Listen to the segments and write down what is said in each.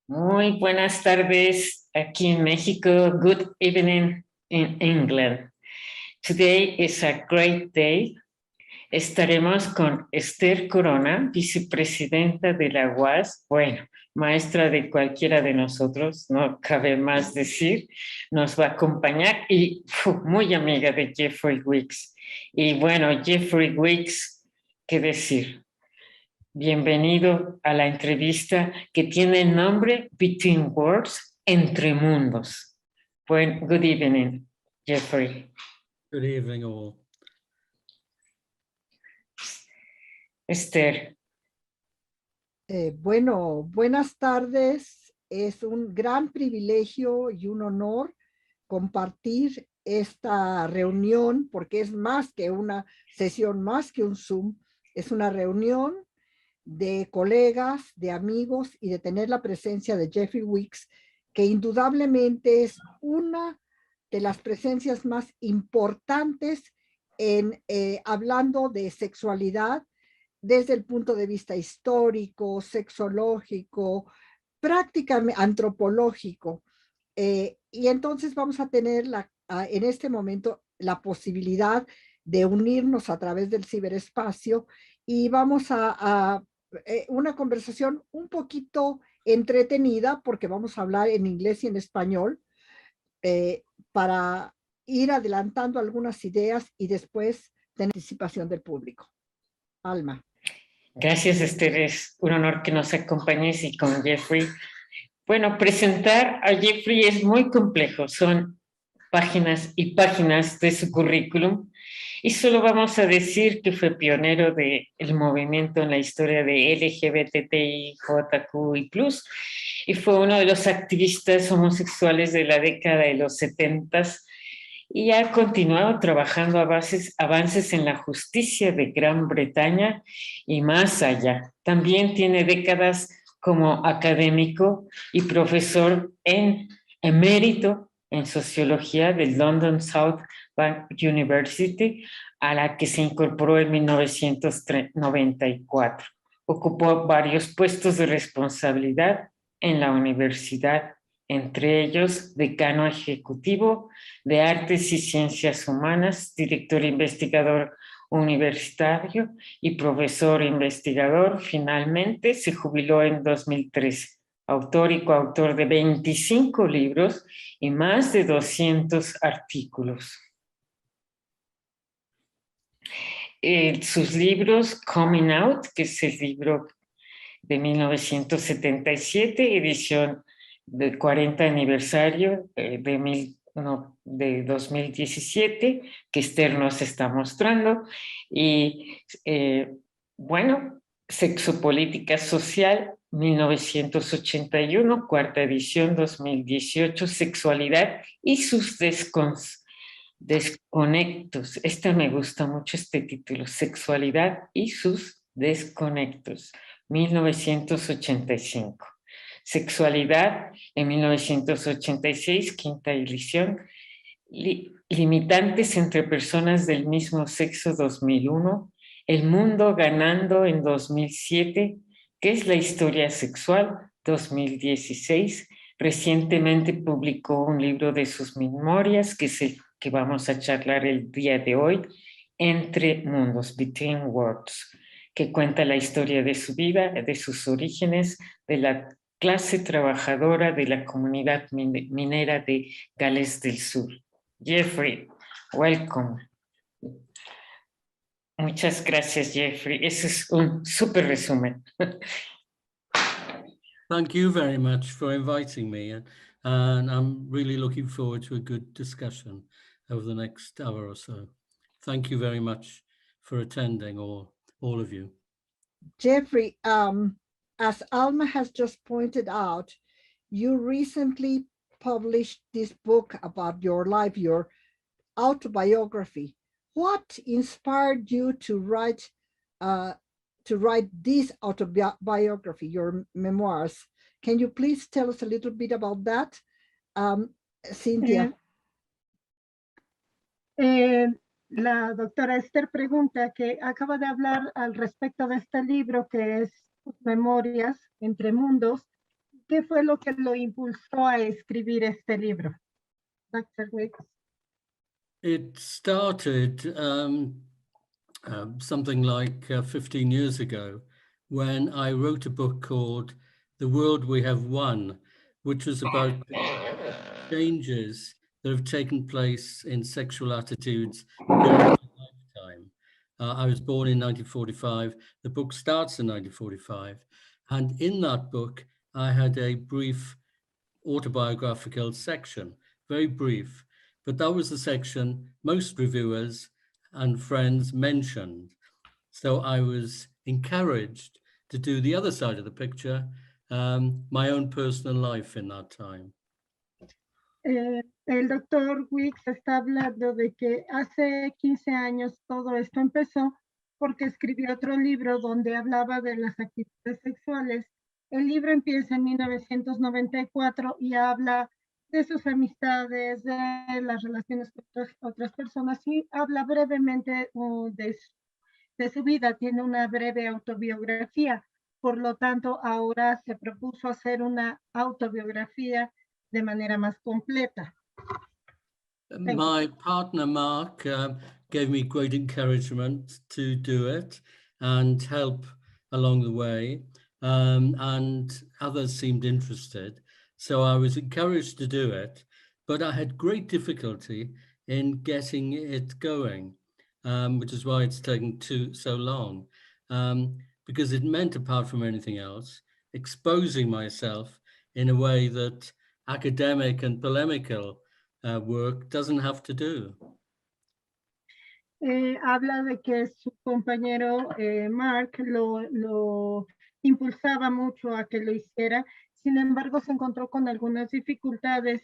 Muy buenas tardes aquí en México. Good evening in England. Today is a great day. Estaremos con Esther Corona, vicepresidenta de la UAS. Bueno, maestra de cualquiera de nosotros, no cabe más decir. Nos va a acompañar y muy amiga de Jeffrey Wicks. Y bueno, Jeffrey Wicks, ¿qué decir? Bienvenido a la entrevista que tiene el nombre Between Worlds, Entre Mundos. Bueno, good evening, Jeffrey. Good evening, all. Esther. Bueno, buenas tardes. Es un gran privilegio y un honor compartir esta reunión, porque es más que una sesión, más que un Zoom. Es una reunión de colegas, de amigos y de tener la presencia de Jeffrey Wicks, que indudablemente es una de las presencias más importantes en hablando de sexualidad desde el punto de vista histórico, sexológico, prácticamente antropológico. Y entonces vamos a tener en este momento la posibilidad de unirnos a través del ciberespacio y vamos a una conversación un poquito entretenida porque vamos a hablar en inglés y en español para ir adelantando algunas ideas y después tener participación del público. Alma. Gracias, Esther. Es un honor que nos acompañes y con Jeffrey. Bueno, presentar a Jeffrey es muy complejo. Son páginas y páginas de su currículum. Y solo vamos a decir que fue pionero del movimiento en la historia de LGBTQ y plus, y fue uno de los activistas homosexuales de la década de los 70s y ha continuado trabajando avances en la justicia de Gran Bretaña y más allá. También tiene décadas como académico y profesor en emérito en sociología del London South Bank University, a la que se incorporó en 1994. Ocupó varios puestos de responsabilidad en la universidad, entre ellos decano ejecutivo de Artes y Ciencias Humanas, director investigador universitario y profesor investigador. Finalmente se jubiló en 2013. Autor y coautor de 25 libros y más de 200 artículos. Sus libros, Coming Out, que es el libro de 1977, edición del 40 aniversario de 2017, que Esther nos está mostrando, y bueno, Sexopolítica Social, 1981, cuarta edición, 2018, Sexualidad y sus desconectos. Me gusta mucho este título, Sexualidad y sus desconectos, 1985. Sexualidad en 1986, quinta edición. Limitantes entre personas del mismo sexo, 2001. El mundo ganando en 2007. ¿Qué es la historia sexual? 2016. Recientemente publicó un libro de sus memorias que vamos a charlar el día de hoy, Entre Mundos, Between Worlds, que cuenta la historia de su vida, de sus orígenes, de la clase trabajadora de la comunidad minera de Gales del Sur. Jeffrey, welcome. Muchas gracias, Jeffrey. Ese es un súper resumen. Thank you very much for inviting me, and I'm really looking forward to a good discussion over the next hour or so. Thank you very much for attending, all of you. Jeffrey, as Alma has just pointed out, you recently published this book about your life, your autobiography. What inspired you to write this autobiography, your memoirs? Can you please tell us a little bit about that, Cynthia? La doctora Esther pregunta que acaba de hablar al respecto de este libro que es Memorias entre Mundos. ¿qué fue lo que lo impulsó a escribir este libro? Dr. Wicks. It started something like 15 years ago when I wrote a book called The World We Have Won, which was about changes that have taken place in sexual attitudes during my lifetime. I was born in 1945. The book starts in 1945. And in that book, I had a brief autobiographical section, very brief, but that was the section most reviewers and friends mentioned. So I was encouraged to do the other side of the picture, my own personal life in that time. El doctor Wicks está hablando de que hace 15 años todo esto empezó porque escribió otro libro donde hablaba de las actividades sexuales. El libro empieza en 1994 y habla de sus amistades, de las relaciones con otras personas y habla brevemente de su vida. Tiene una breve autobiografía. Por lo tanto, ahora se propuso hacer una autobiografía de manera más completa. My partner, Mark, gave me great encouragement to do it and help along the way, and others seemed interested. So I was encouraged to do it, but I had great difficulty in getting it going, which is why it's taken so long, because it meant, apart from anything else, exposing myself in a way that academic and polemical work doesn't have to do. Habla de que su compañero Mark lo impulsaba mucho a que lo hiciera, sin embargo se encontró con algunas dificultades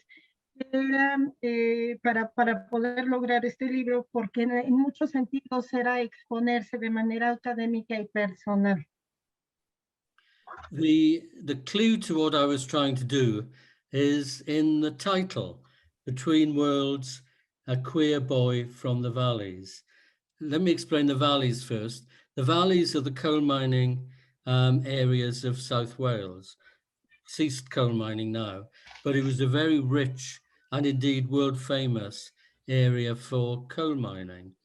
para poder lograr este libro, porque en muchos sentidos era exponerse de manera académica y personal. The clue to what I was trying to do is in the title, Between Worlds, A Queer Boy from the Valleys. Let me explain the valleys first. The valleys are the coal mining areas of South Wales. Ceased coal mining now, but it was a very rich and indeed world famous area for coal mining.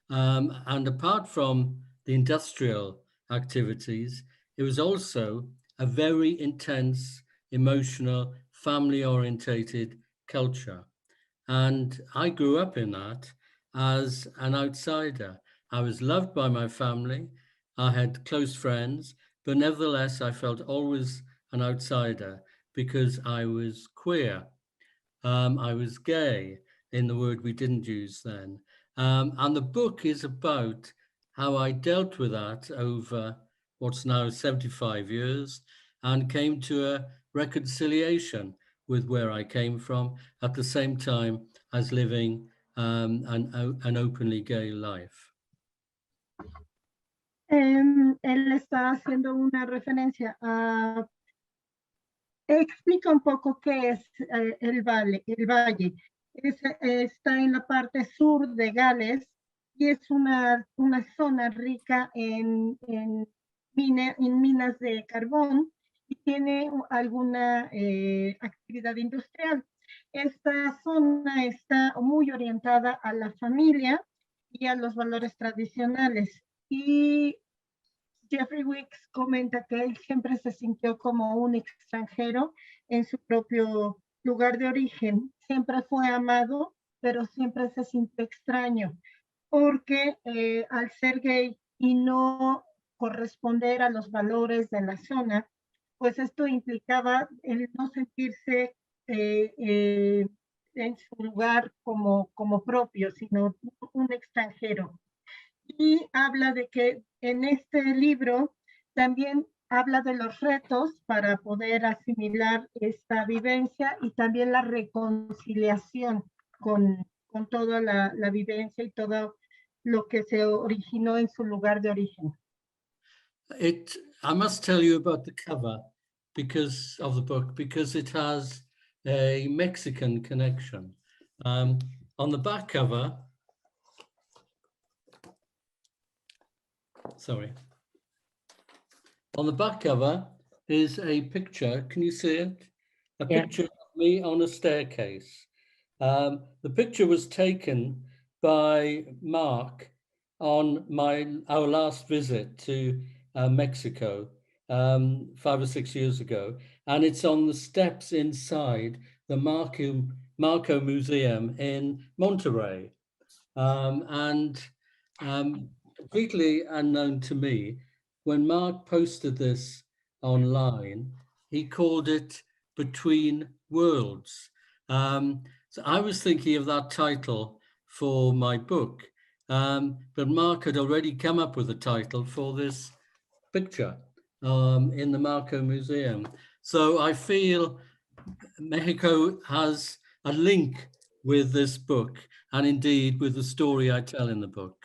And apart from the industrial activities, it was also a very intense, emotional, family-orientated culture. And I grew up in that as an outsider. I was loved by my family. I had close friends, but nevertheless, I felt always an outsider because I was queer. I was gay, in the word we didn't use then. And the book is about how I dealt with that over what's now 75 years and came to a reconciliation with where I came from at the same time as living an openly gay life. Él está haciendo una referencia a... Explica un poco qué es el valle. Está en la parte sur de Gales y es una zona rica en minas de carbón y tiene alguna actividad industrial. Esta zona está muy orientada a la familia y a los valores tradicionales. Y Jeffrey Wicks comenta que él siempre se sintió como un extranjero en su propio lugar de origen. Siempre fue amado, pero siempre se sintió extraño, porque al ser gay y no corresponder a los valores de la zona, pues esto implicaba el no sentirse en su lugar como propio, sino un extranjero. Y habla de que en este libro también habla de los retos para poder asimilar esta vivencia y también la reconciliación con toda la vivencia y todo lo que se originó en su lugar de origen. I must tell you about the cover because of the book, because it has a Mexican connection. On the back cover, on the back cover, is a picture. Can you see it? A Yeah. picture of me on a staircase. The picture was taken by Mark on our last visit to Mexico 5 or 6 years ago, and it's on the steps inside the Marco Museum in Monterrey. Completely unknown to me, when Mark posted this online, he called it Between Worlds. So I was thinking of that title for my book, but Mark had already come up with a title for this picture in the Marco Museum. So I feel Mexico has a link with this book, and indeed with the story I tell in the book.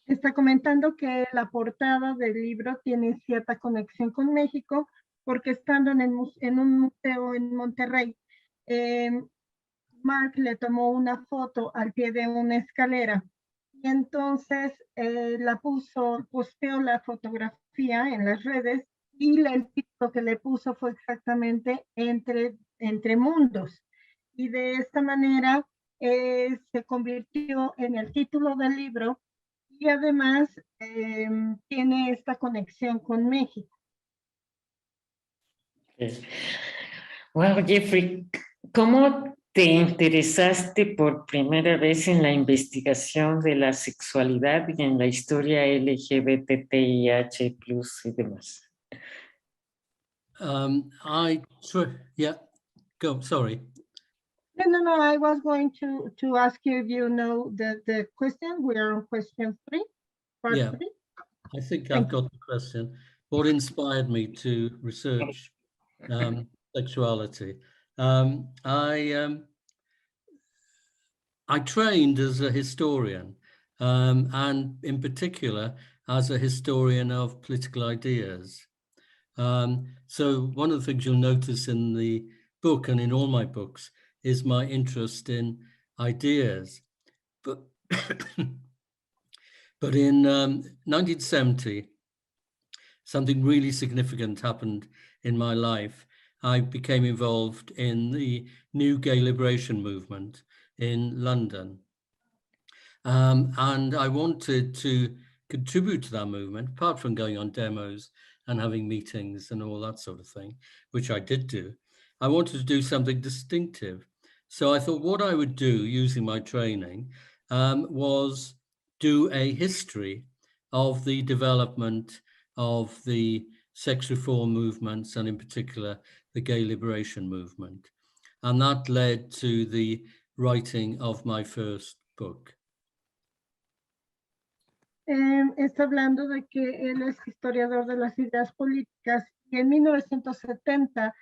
Está comentando que la portada del libro tiene cierta conexión con México, porque estando en un museo en Monterrey, Mark le tomó una foto al pie de una escalera y entonces posteó la fotografía en las redes y el título que le puso fue exactamente Entre Mundos. Y de esta manera se convirtió en el título del libro y además tiene esta conexión con México. Wow, Jeffrey, ¿cómo te interesaste por primera vez en la investigación de la sexualidad y en la historia LGBTIH+ y demás? Yeah, go, sorry. No, I was going to ask you if you know the question. We are on question 3, part 3. I think I've got the question. What inspired me to research sexuality? I trained as a historian, and in particular as a historian of political ideas. So one of the things you'll notice in the book and in all my books is my interest in ideas. But in 1970, something really significant happened in my life. I became involved in the new gay liberation movement in London. And I wanted to contribute to that movement, apart from going on demos and having meetings and all that sort of thing, which I did do. I wanted to do something distinctive. So I thought what I would do using my training was do a history of the development of the sex reform movements, and in particular, the gay liberation movement. And that led to the writing of my first book. Está hablando de que él es historiador de las ideas políticas y en 1970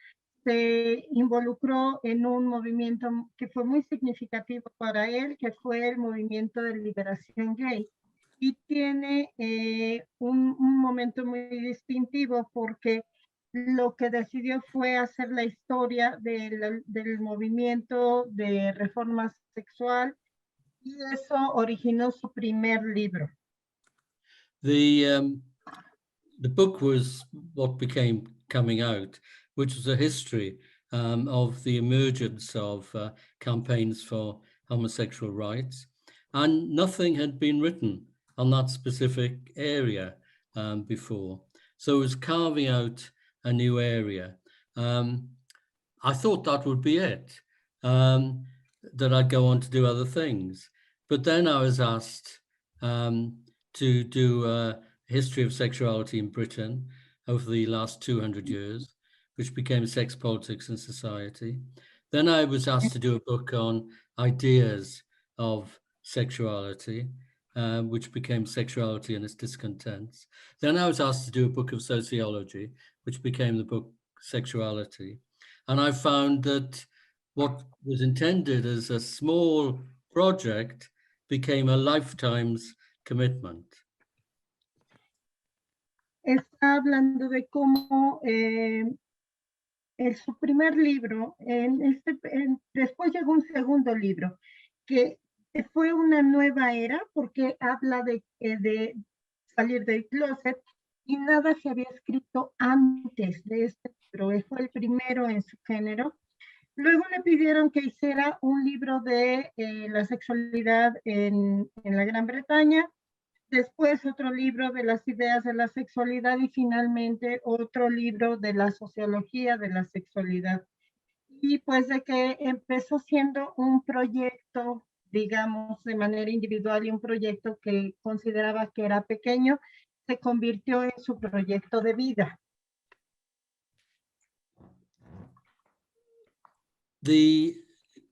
se involucró en un movimiento que fue muy significativo para él, que fue el movimiento de liberación gay. Y tiene un momento muy distintivo porque lo que decidió fue hacer la historia del movimiento de reforma sexual y eso originó su primer libro. The book was what became Coming Out, which was a history of the emergence of campaigns for homosexual rights, and nothing had been written on that specific area before. So it was carving out a new area. I thought that would be it, that I'd go on to do other things. But then I was asked to do a history of sexuality in Britain over the last 200 years, which became Sex, Politics and Society. Then I was asked to do a book on ideas of sexuality, which became Sexuality and Its Discontents. Then I was asked to do a book of sociology, which became the book Sexuality. And I found that what was intended as a small project became a lifetime's commitment. Está hablando de cómo su primer libro, después llegó un segundo libro, que fue una nueva era porque habla de salir del closet y nada se había escrito antes de este libro. Fue el primero en su género. Luego le pidieron que hiciera un libro de la sexualidad en la Gran Bretaña, después otro libro de las ideas de la sexualidad y finalmente otro libro de la sociología de la sexualidad. Y pues de que empezó siendo un proyecto, digamos, de manera individual y un proyecto que consideraba que era pequeño, se convirtió en su proyecto de vida. The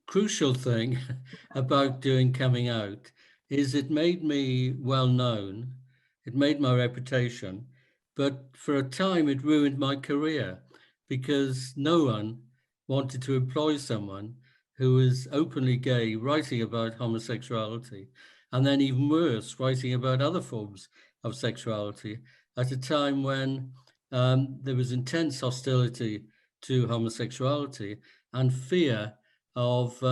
crucial thing about doing coming out is it made me well known, it made my reputation, but for a time it ruined my career because no one wanted to employ someone who was openly gay, writing about homosexuality, and then even worse, writing about other forms of sexuality at a time when there was intense hostility to homosexuality and fear of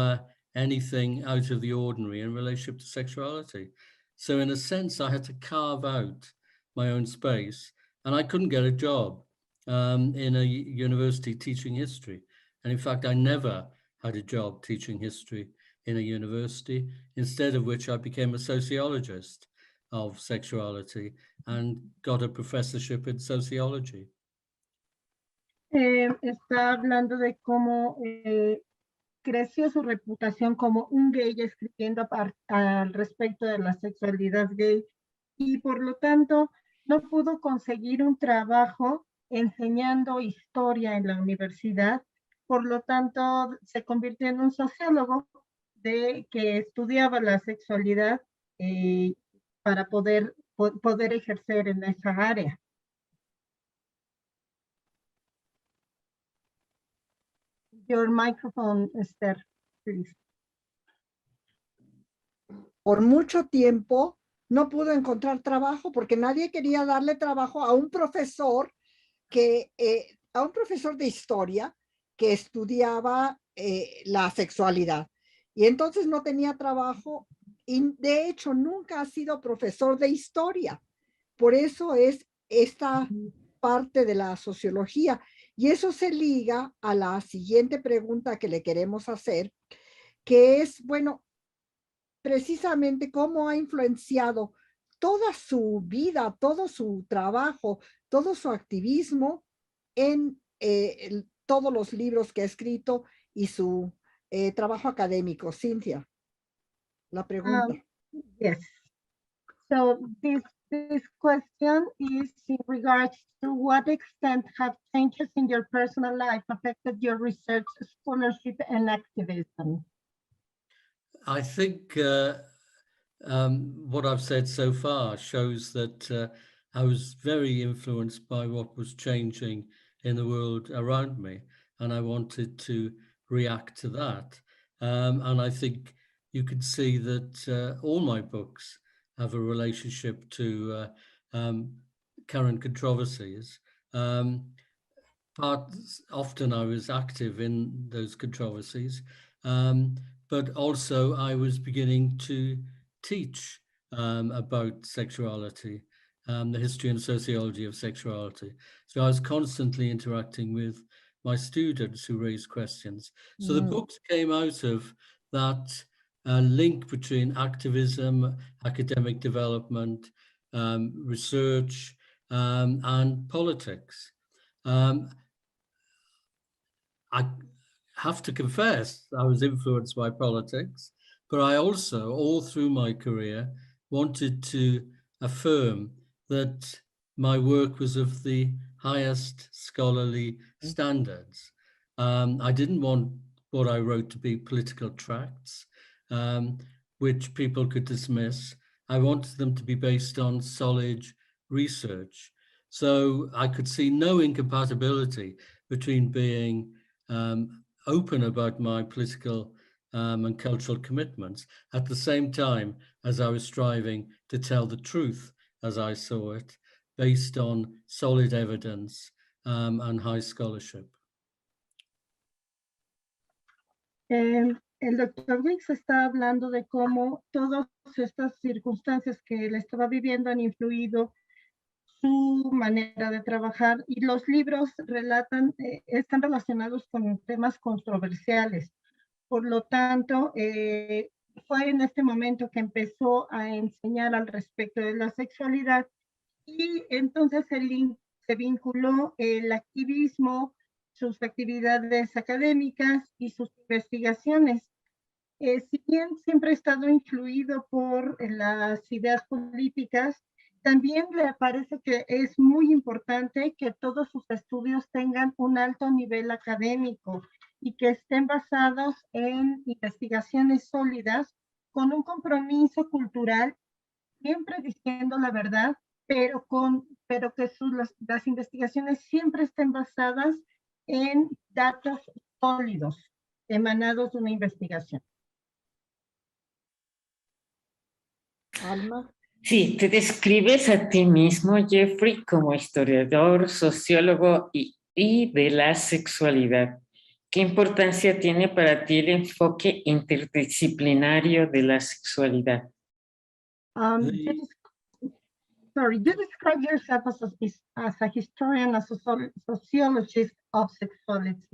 anything out of the ordinary in relationship to sexuality. So in a sense, I had to carve out my own space, and I couldn't get a job in a university teaching history. And in fact, I never had a job teaching history in a university, instead of which I became a sociologist of sexuality and got a professorship in sociology. Está hablando de cómo creció su reputación como un gay escribiendo al respecto de la sexualidad gay y por lo tanto no pudo conseguir un trabajo enseñando historia en la universidad, por lo tanto se convirtió en un sociólogo que estudiaba la sexualidad para poder ejercer en esa área. Your microphone, Esther, please. Por mucho tiempo no pudo encontrar trabajo porque nadie quería darle trabajo a un profesor de historia que estudiaba la sexualidad. Y entonces no tenía trabajo y de hecho nunca ha sido profesor de historia. Por eso es esta parte de la sociología. Y eso se liga a la siguiente pregunta que le queremos hacer, que es, bueno, precisamente cómo ha influenciado toda su vida, todo su trabajo, todo su activismo en todos los libros que ha escrito y su trabajo académico. Cintia, la pregunta. Yes. So this question is in regards to what extent have changes in your personal life affected your research, scholarship, and activism? I think what I've said so far shows that I was very influenced by what was changing in the world around me, and I wanted to react to that. And I think you can see that all my books have a relationship to current controversies. Often I was active in those controversies, but also I was beginning to teach about sexuality, the history and sociology of sexuality. So I was constantly interacting with my students who raised questions. So the books came out of that link between activism, academic development, research, and politics. I have to confess, I was influenced by politics, but I also, all through my career, wanted to affirm that my work was of the highest scholarly standards. I didn't want what I wrote to be political tracts, which people could dismiss. I wanted them to be based on solid research. So I could see no incompatibility between being open about my political and cultural commitments at the same time as I was striving to tell the truth as I saw it, based on solid evidence and high scholarship. El doctor Wicks está hablando de cómo todas estas circunstancias que él estaba viviendo han influido su manera de trabajar, y los libros están relacionados con temas controversiales. Por lo tanto, fue en este momento que empezó a enseñar al respecto de la sexualidad, y entonces se vinculó el activismo, sus actividades académicas y sus investigaciones. Si bien siempre ha estado influido por las ideas políticas, también le parece que es muy importante que todos sus estudios tengan un alto nivel académico y que estén basados en investigaciones sólidas, con un compromiso cultural, siempre diciendo la verdad, pero que las investigaciones siempre estén basadas en datos sólidos emanados de una investigación. Alma. Sí, te describes a ti mismo, Jeffrey, como historiador, sociólogo y de la sexualidad. ¿Qué importancia tiene para ti el enfoque interdisciplinario de la sexualidad? You describe yourself as a historian, a sociologist of sexuality.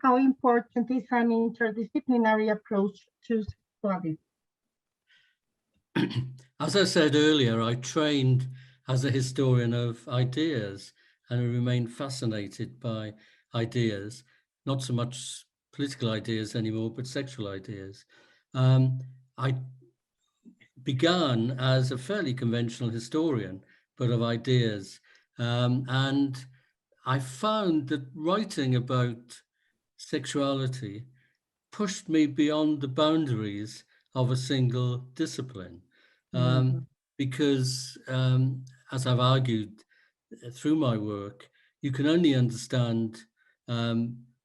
How important is an interdisciplinary approach to sexuality? As I said earlier, I trained as a historian of ideas, and I remain fascinated by ideas, not so much political ideas anymore, but sexual ideas. I began as a fairly conventional historian, but of ideas. And I found that writing about sexuality pushed me beyond the boundaries of a single discipline. Because as I've argued through my work, you can only understand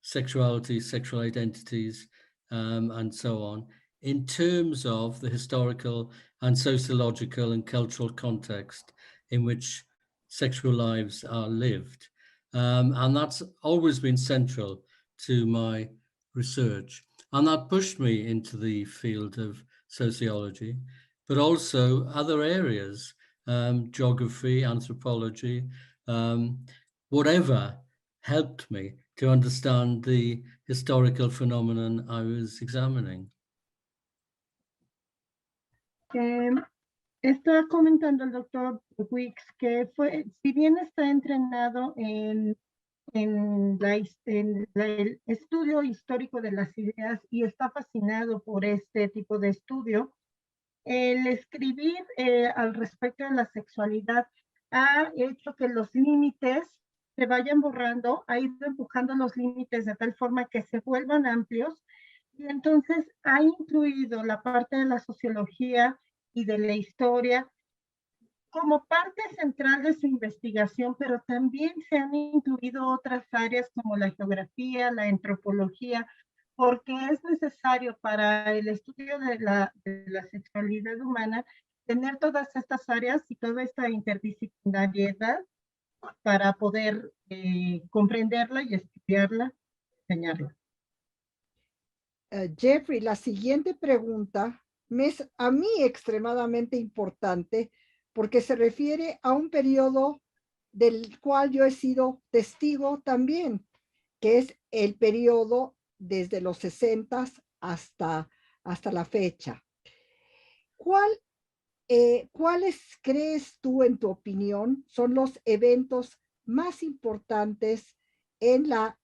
sexuality, sexual identities, and so on, in terms of the historical and sociological and cultural context in which sexual lives are lived. And that's always been central to my research. And that pushed me into the field of sociology, but also other areas, geography, anthropology, whatever helped me to understand the historical phenomenon I was examining. Está comentando el doctor Wicks que si bien está entrenado en el estudio histórico de las ideas y está fascinado por este tipo de estudio, el escribir al respecto de la sexualidad ha hecho que los límites se vayan borrando, ha ido empujando los límites de tal forma que se vuelvan amplios, y entonces ha incluido la parte de la sociología y de la historia como parte central de su investigación, pero también se han incluido otras áreas como la geografía, la antropología, porque es necesario para el estudio de la sexualidad humana tener todas estas áreas y toda esta interdisciplinariedad para poder comprenderla y estudiarla, enseñarla. Jeffrey, la siguiente pregunta me es a mí extremadamente importante porque se refiere a un periodo del cual yo he sido testigo también, que es el periodo desde los 60 hasta la fecha. ¿Cuáles crees tú, en tu opinión, son los eventos más importantes en la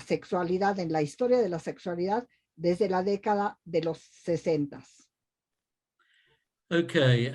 sexualidad, en la historia de la sexualidad desde la década de los 60? Okay,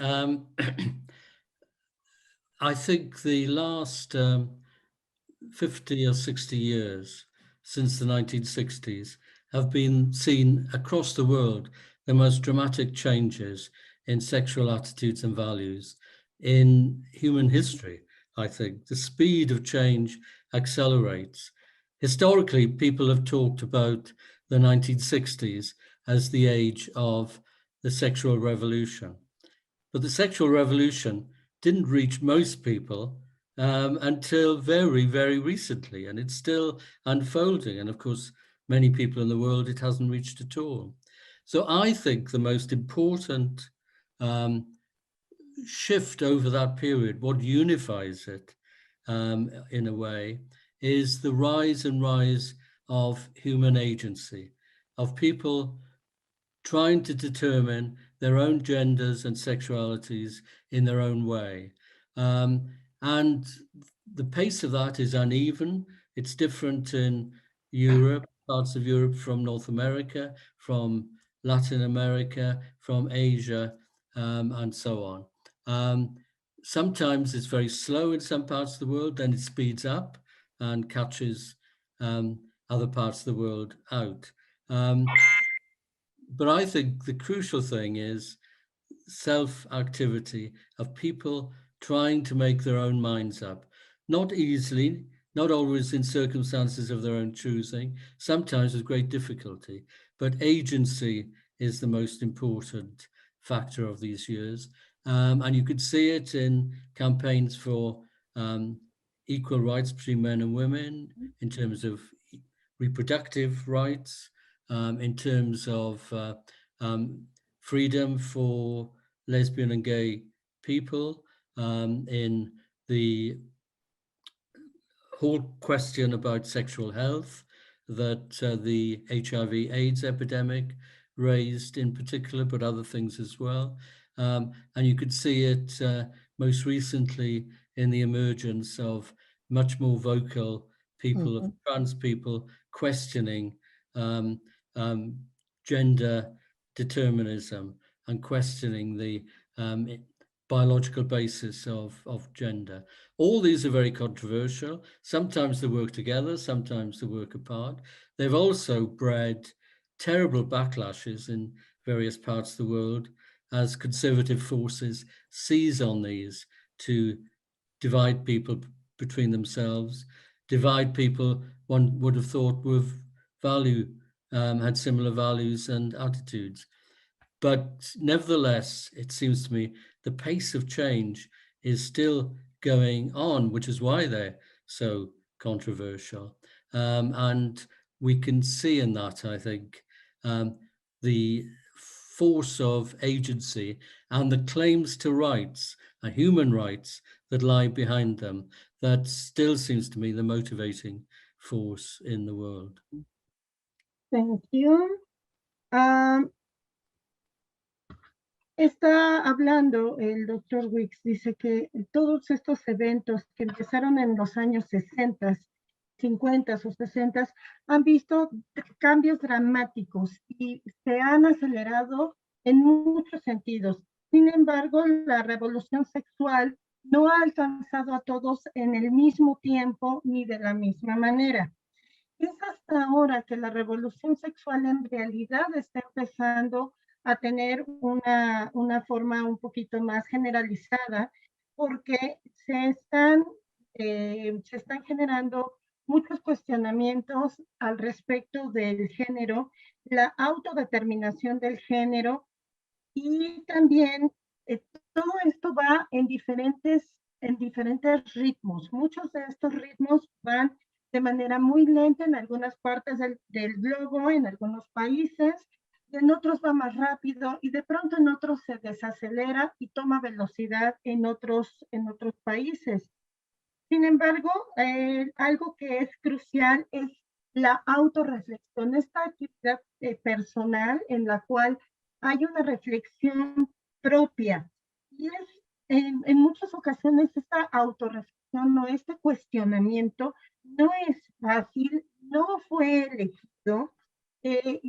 I think the last 50 or 60 years since the 1960s have been seen across the world the most dramatic changes in sexual attitudes and values in human history. I think the speed of change accelerates. Historically, people have talked about the 1960s as the age of the sexual revolution. But the sexual revolution didn't reach most people until very, very recently, and it's still unfolding. And of course, many people in the world, it hasn't reached at all. So I think the most important shift over that period, what unifies it in a way, is the rise of human agency, of people trying to determine their own genders and sexualities in their own way. And the pace of that is uneven. It's different in Europe, parts of Europe, from North America, from Latin America, from Asia, and so on. Sometimes it's very slow in some parts of the world, then it speeds up and catches other parts of the world out. But I think the crucial thing is self-activity of people trying to make their own minds up. Not easily, not always in circumstances of their own choosing, sometimes with great difficulty, but agency is the most important factor of these years. And you could see it in campaigns for equal rights between men and women, in terms of reproductive rights, in terms of freedom for lesbian and gay people, in the whole question about sexual health that the HIV/AIDS epidemic raised in particular, but other things as well. And you could see it most recently in the emergence of much more vocal people, of trans people, questioning gender determinism and questioning the biological basis of gender. All these are very controversial. Sometimes they work together, sometimes they work apart. They've also bred terrible backlashes in various parts of the world as conservative forces seize on these to divide people between themselves, divide people one would have thought were had similar values and attitudes. But nevertheless, it seems to me the pace of change is still going on, which is why they're so controversial. And we can see in that, I think, the force of agency and the claims to rights and human rights that lie behind them. That still seems to me the motivating force in the world. Thank you. Está hablando el doctor Wicks, dice que todos estos eventos que empezaron en los años 60, 50 o 60 han visto cambios dramáticos y se han acelerado en muchos sentidos. Sin embargo, la revolución sexual no ha alcanzado a todos en el mismo tiempo ni de la misma manera. Es hasta ahora que la revolución sexual en realidad está empezando a tener una forma un poquito más generalizada, porque se están generando muchos cuestionamientos al respecto del género, la autodeterminación del género, y también todo esto va en diferentes ritmos. Muchos de estos ritmos van de manera muy lenta en algunas partes del globo, en algunos países, en otros va más rápido y de pronto en otros se desacelera y toma velocidad en otros países. Sin embargo, algo que es crucial es la autorreflexión, esta actividad personal en la cual hay una reflexión propia. Y en muchas ocasiones esta autorreflexión o este cuestionamiento no es fácil, no fue elegido, e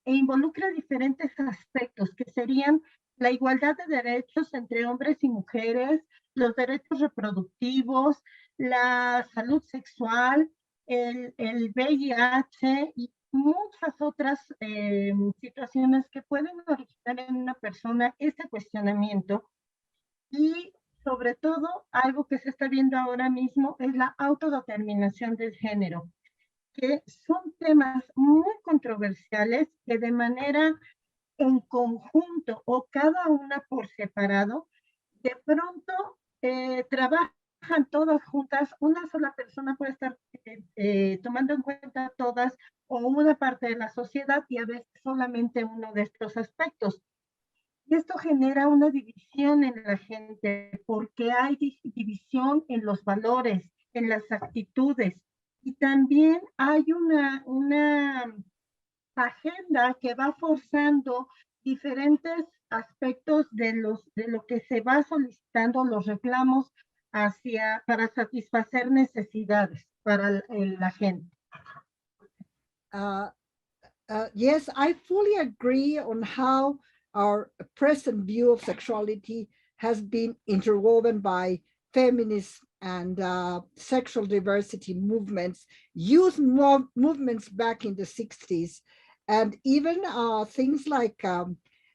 involucra diferentes aspectos que serían la igualdad de derechos entre hombres y mujeres, los derechos reproductivos, la salud sexual, el VIH y muchas otras situaciones que pueden originar en una persona este cuestionamiento. Y sobre todo, algo que se está viendo ahora mismo es la autodeterminación del género, que son temas muy controversiales que de manera en conjunto o cada una por separado, de pronto trabajan todas juntas. Una sola persona puede estar tomando en cuenta todas o una parte de la sociedad y a veces solamente uno de estos aspectos. Y esto genera una división en la gente, porque hay división en los valores, en las actitudes. Y también hay una agenda que va forzando diferentes aspectos de lo que se va solicitando, los reclamos para satisfacer necesidades para la gente. Yes, I fully agree on how our present view of sexuality has been interwoven by feminist and sexual diversity movements, youth movements back in the 60s, and even things like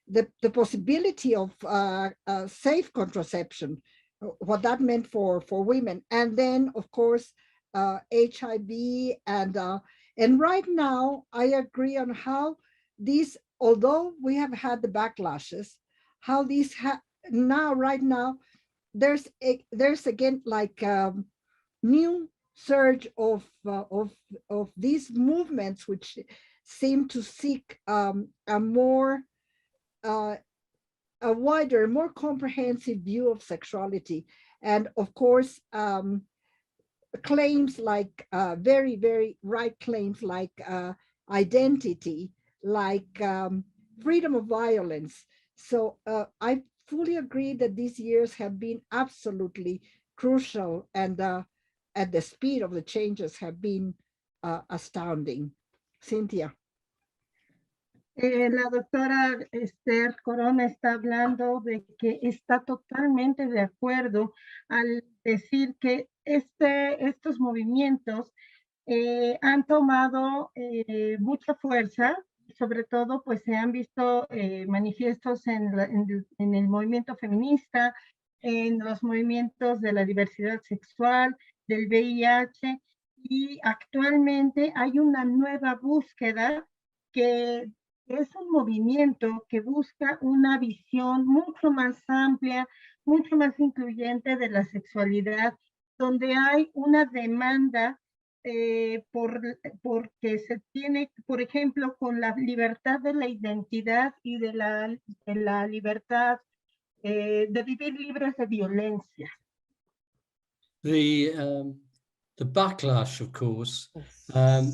the possibility of safe contraception, what that meant for women. And then, of course, HIV and right now, I agree on how these, although we have had the backlashes, how these right now, there's again like new surge of these movements which seem to seek a wider, more comprehensive view of sexuality, and of course. Claims like very, very right claims like identity, like freedom of violence. So I fully agree that these years have been absolutely crucial, and at the speed of the changes have been astounding. Cynthia. La doctora Esther Corona está hablando de que está totalmente de acuerdo al decir que estos movimientos han tomado mucha fuerza, sobre todo pues se han visto manifiestos en el movimiento feminista, en los movimientos de la diversidad sexual, del VIH, y actualmente hay una nueva búsqueda que es un movimiento que busca una visión mucho más amplia, mucho más incluyente de la sexualidad, donde hay una demanda porque se tiene, por ejemplo, con la libertad de la identidad y de la libertad de vivir libres de violencia. The backlash, of course,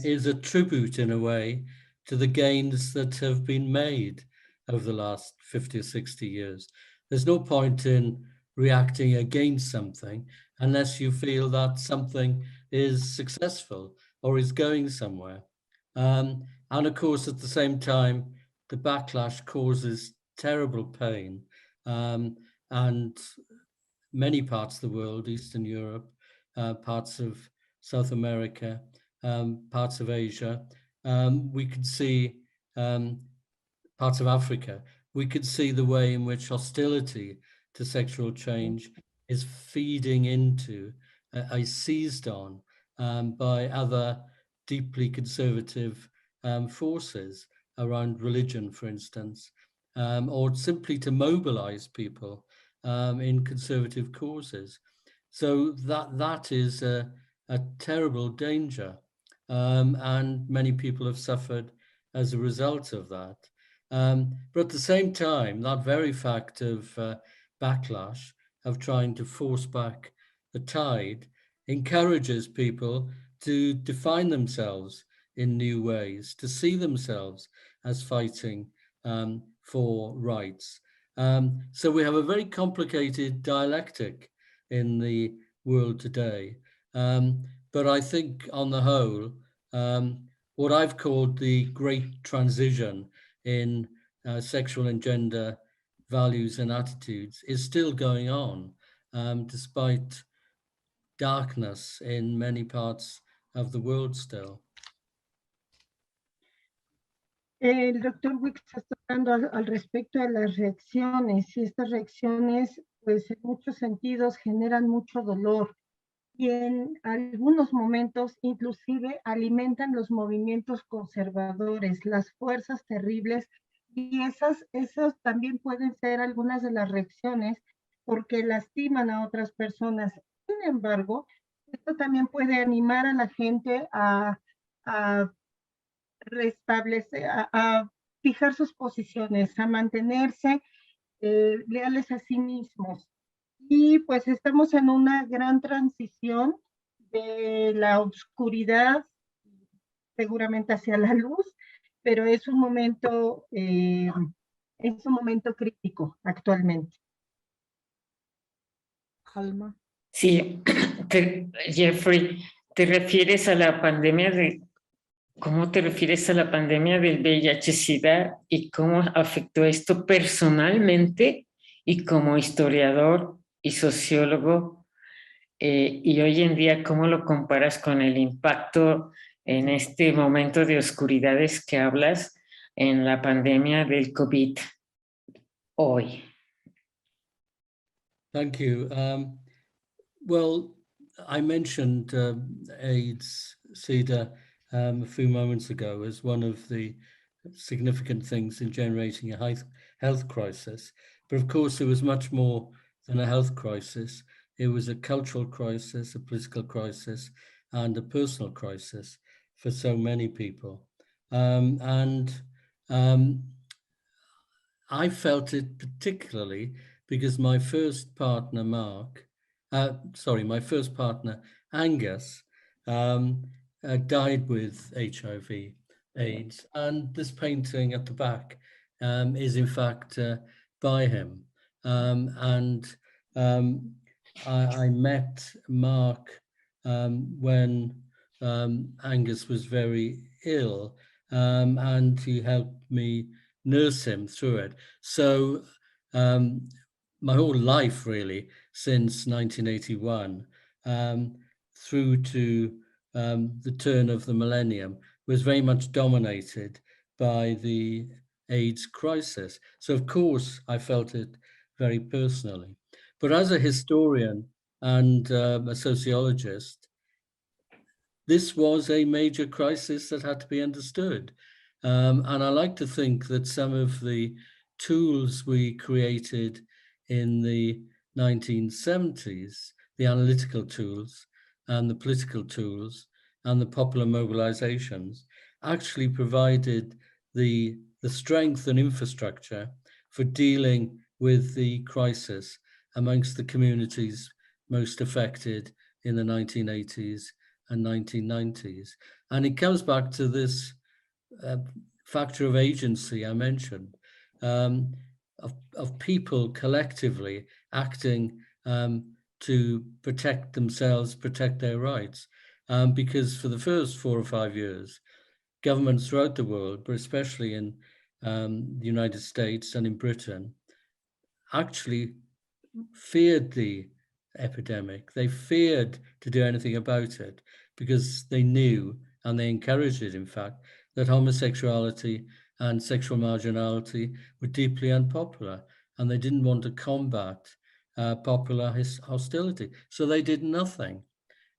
is a tribute in a way to the gains that have been made over the last 50 or 60 years. There's no point in reacting against something unless you feel that something is successful or is going somewhere. And of course, at the same time, the backlash causes terrible pain. And many parts of the world, Eastern Europe, parts of South America, parts of Asia, we could see parts of Africa, we could see the way in which hostility to sexual change is feeding into, is seized on by other deeply conservative forces around religion, for instance, or simply to mobilize people in conservative causes. So that is a terrible danger. And many people have suffered as a result of that. But at the same time, that very fact of backlash, of trying to force back the tide, encourages people to define themselves in new ways, to see themselves as fighting for rights. So we have a very complicated dialectic in the world today. But I think on the whole, what I've called the great transition in sexual and gender values and attitudes is still going on, despite darkness in many parts of the world still. El doctor Wicks está hablando al respecto de las reacciones, y estas reacciones, pues en muchos sentidos generan mucho dolor, y en algunos momentos inclusive alimentan los movimientos conservadores, las fuerzas terribles, y esas también pueden ser algunas de las reacciones porque lastiman a otras personas. Sin embargo, esto también puede animar a la gente a restablecer, a fijar sus posiciones, a mantenerse leales a sí mismos. Y pues estamos en una gran transición de la oscuridad seguramente hacia la luz, pero es un momento crítico actualmente. Alma. Sí, Jeffrey, ¿te refieres a la pandemia de cómo te refieres a la pandemia del VIH-Sida y cómo afectó esto personalmente y como historiador y sociólogo? Y hoy en día, ¿cómo lo comparas con el impacto en este momento de oscuridades que hablas en la pandemia del COVID hoy? Thank you. Well, I mentioned AIDS, SIDA a few moments ago as one of the significant things in generating a health crisis. But of course, it was much more than a health crisis. It was a cultural crisis, a political crisis, and a personal crisis for so many people. I felt it particularly because my first partner, my first partner, Angus, died with HIV/AIDS, and this painting at the back is in fact by him. I met Mark when Angus was very ill, and he helped me nurse him through it. So my whole life, really, since 1981, through to the turn of the millennium, was very much dominated by the AIDS crisis. So, of course, I felt it very personally. But as a historian and a sociologist, this was a major crisis that had to be understood. And I like to think that some of the tools we created in the 1970s, the analytical tools and the political tools and the popular mobilizations, actually provided the strength and infrastructure for dealing with the crisis amongst the communities most affected in the 1980s and 1990s. And it comes back to this factor of agency I mentioned, of people collectively acting to protect themselves, protect their rights. Because for the first 4 or 5 years, governments throughout the world, but especially in the United States and in Britain, actually feared the epidemic. They feared to do anything about it because they knew, and they encouraged it, in fact, that homosexuality and sexual marginality were deeply unpopular, and they didn't want to combat popular hostility. So they did nothing.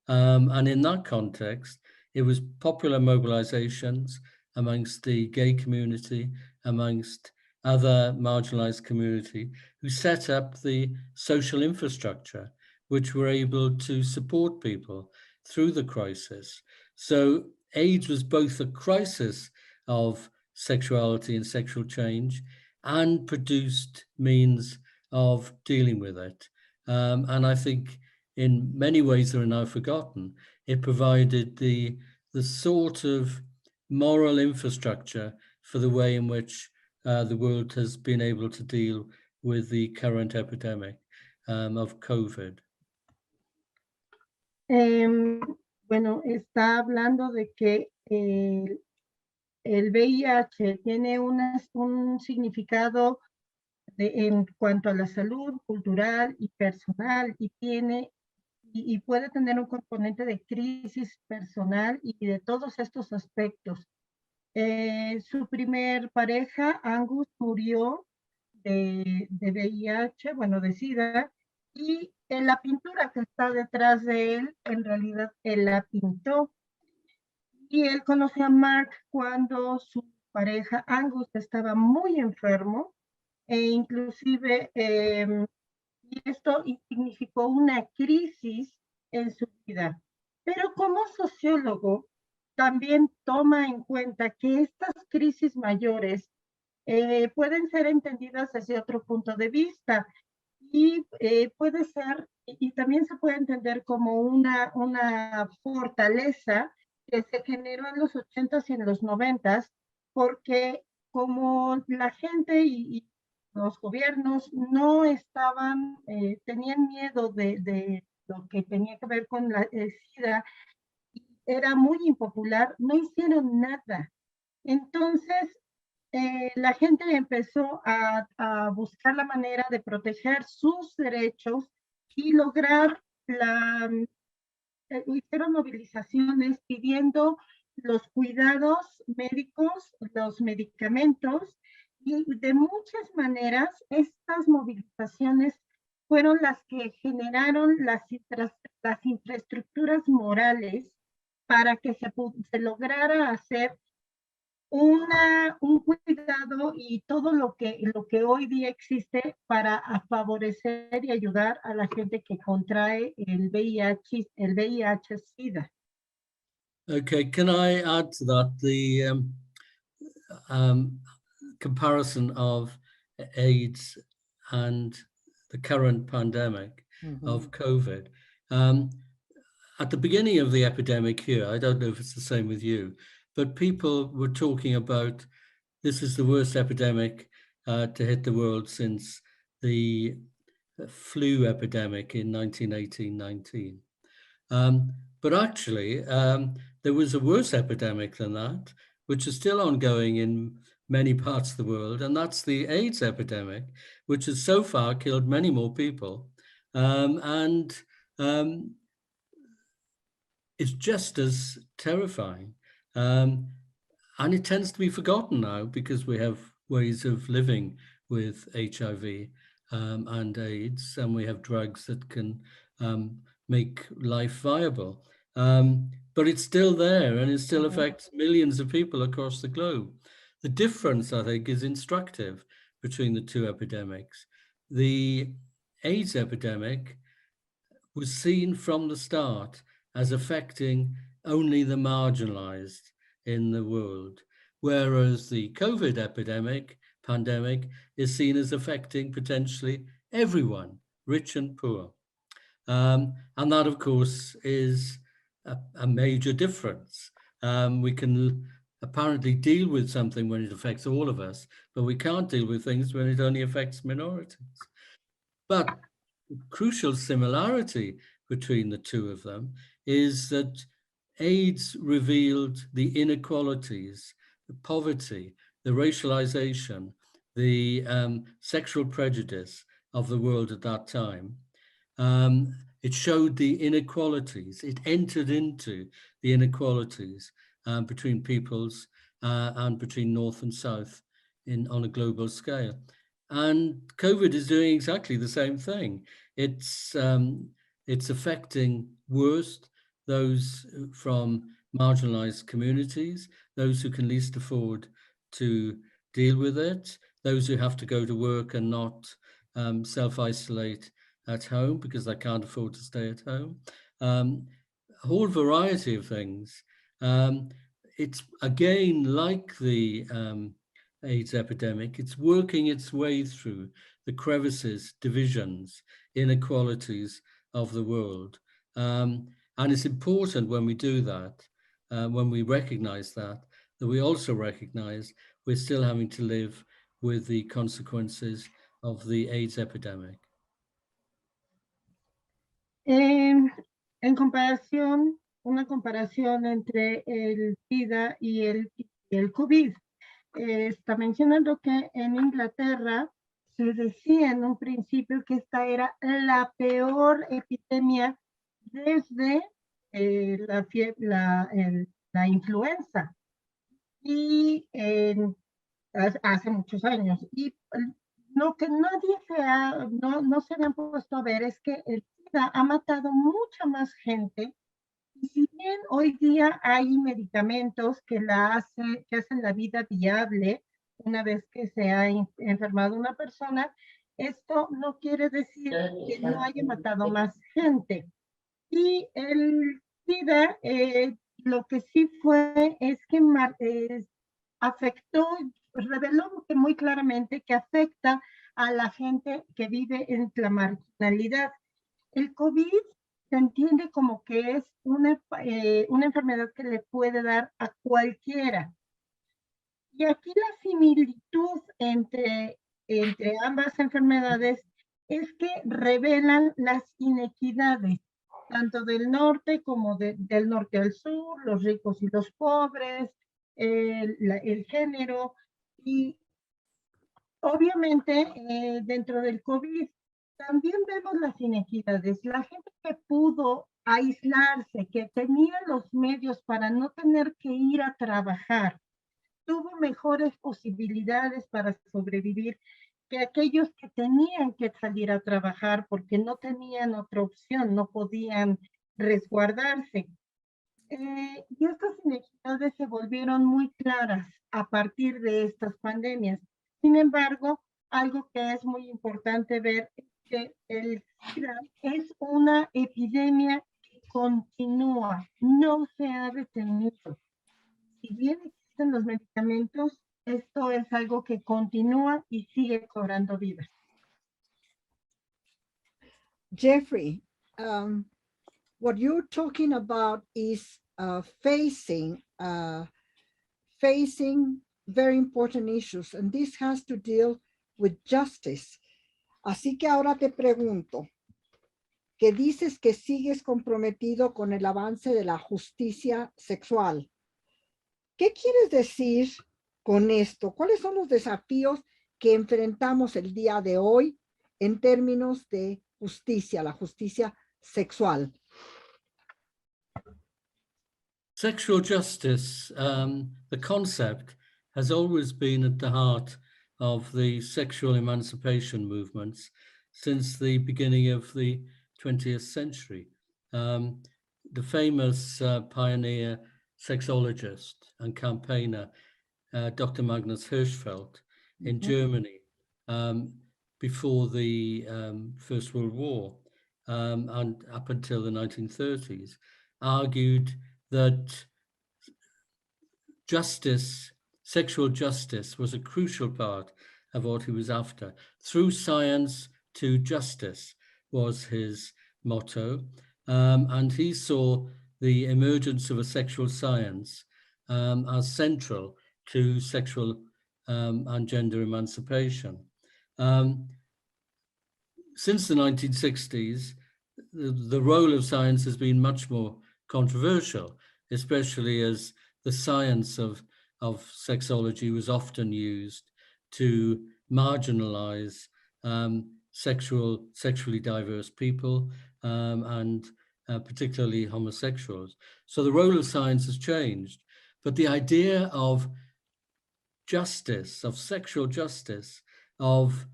And in that context, it was popular mobilizations amongst the gay community, amongst other marginalized community, who set up the social infrastructure, which were able to support people through the crisis. So AIDS was both a crisis of sexuality and sexual change and produced means of dealing with it. And I think in many ways that are now forgotten, it provided the sort of moral infrastructure for the way in which the world has been able to deal with the current epidemic of COVID. Bueno, está hablando de que el VIH tiene un significado en cuanto a la salud cultural y personal, y puede tener un componente de crisis personal y de todos estos aspectos. Su primer pareja, Angus, murió de VIH, bueno, de SIDA, y en la pintura que está detrás de él, en realidad él la pintó. Y él conoció a Mark cuando su pareja, Angus, estaba muy enfermo, e inclusive y esto significó una crisis en su vida. Pero como sociólogo, también toma en cuenta que estas crisis mayores pueden ser entendidas desde otro punto de vista y puede ser, y también se puede entender como una fortaleza que se generó en los 80s y en los 90s, porque como la gente y los gobiernos no estaban, tenían miedo de lo que tenía que ver con la SIDA, era muy impopular, no hicieron nada. Entonces, la gente empezó a buscar la manera de proteger sus derechos y lograr hicieron movilizaciones pidiendo los cuidados médicos, los medicamentos, y de muchas maneras estas movilizaciones fueron las que generaron las infraestructuras morales para que se lograra hacer un cuidado y todo lo que hoy día existe para favorecer y ayudar a la gente que contrae el VIH-Sida. Okay, can I add to that the comparison of AIDS and the current pandemic of COVID? At the beginning of the epidemic here, I don't know if it's the same with you, but people were talking about this is the worst epidemic to hit the world since the flu epidemic in 1918-19. But actually, there was a worse epidemic than that, which is still ongoing in many parts of the world, and that's the AIDS epidemic, which has so far killed many more people. It's just as terrifying. And it tends to be forgotten now because we have ways of living with HIV and AIDS, and we have drugs that can make life viable. But it's still there, and it still affects millions of people across the globe. The difference, I think, is instructive between the two epidemics. The AIDS epidemic was seen from the start as affecting only the marginalized in the world, whereas the COVID pandemic is seen as affecting potentially everyone, rich and poor. And that, of course, is a major difference. We can apparently deal with something when it affects all of us, but we can't deal with things when it only affects minorities. But the crucial similarity between the two of them is that AIDS revealed the inequalities, the poverty, the racialization, the sexual prejudice of the world at that time. It showed the inequalities. It entered into the inequalities between peoples and between North and South on a global scale. And COVID is doing exactly the same thing. It's affecting worst those from marginalized communities, those who can least afford to deal with it, those who have to go to work and not self-isolate at home because they can't afford to stay at home. A whole variety of things. It's again like the AIDS epidemic, it's working its way through the crevices, divisions, inequalities of the world. And it's important when we do that, when we recognize that we also recognize we're still having to live with the consequences of the AIDS epidemic. En comparación, una comparación entre el SIDA y el COVID. Está mencionando que en Inglaterra se decía en un principio que esta era la peor epidemia desde la influenza y hace muchos años. Y lo que nadie no se habían puesto a ver es que el SIDA ha matado mucha más gente. Y si bien hoy día hay medicamentos que hacen la vida viable una vez que se ha enfermado una persona, esto no quiere decir que no haya matado más gente. Y el SIDA, lo que sí fue es que afectó reveló que muy claramente que afecta a la gente que vive en la marginalidad. El COVID se entiende como que es una enfermedad que le puede dar a cualquiera. Y aquí la similitud entre ambas enfermedades es que revelan las inequidades, tanto del norte como del norte al sur, los ricos y los pobres, el género. Y obviamente dentro del COVID también vemos las inequidades. La gente que pudo aislarse, que tenía los medios para no tener que ir a trabajar, tuvo mejores posibilidades para sobrevivir que aquellos que tenían que salir a trabajar porque no tenían otra opción, no podían resguardarse. Y estas inequidades se volvieron muy claras a partir de estas pandemias. Sin embargo, algo que es muy importante ver es que el SIDA es una epidemia que continúa, no se ha detenido. Si bien existen los medicamentos, esto es algo que continúa y sigue cobrando vida. Jeffrey, what you're talking about is facing very important issues, and this has to deal with justice. Así que ahora te pregunto, que dices que sigues comprometido con el avance de la justicia sexual. ¿Qué quieres decir con esto? ¿Cuáles son los desafíos que enfrentamos el día de hoy en términos de justicia, la justicia sexual? Sexual justice, the concept, has always been at the heart of the sexual emancipation movements since the beginning of the 20th century. The famous pioneer sexologist and campaigner, Dr. Magnus Hirschfeld in Germany, before the First World War and up until the 1930s, argued that justice, sexual justice, was a crucial part of what he was after. Through science to justice was his motto. And he saw the emergence of a sexual science as central to sexual and gender emancipation. Since the 1960s, the role of science has been much more controversial, especially as the science of sexology was often used to marginalize sexually diverse people and particularly homosexuals. So the role of science has changed, but the idea of justice, of sexual justice, of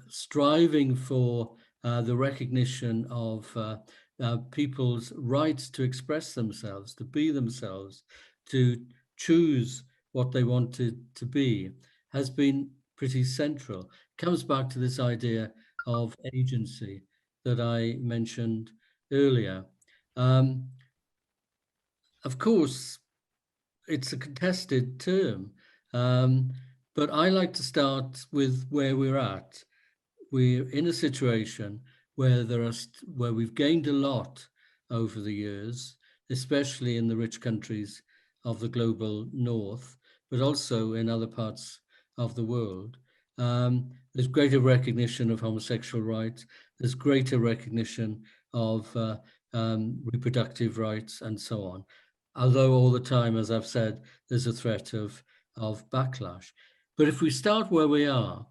striving for the recognition of people's rights to express themselves, to be themselves, to choose what they wanted to be, has been pretty central. It comes back to this idea of agency that I mentioned earlier. Of course, it's a contested term, but I like to start with where we're at. We're in a situation where where we've gained a lot over the years, especially in the rich countries of the global north, but also in other parts of the world. There's greater recognition of homosexual rights. There's greater recognition of reproductive rights and so on. Although all the time, as I've said, there's a threat of backlash. But if we start where we are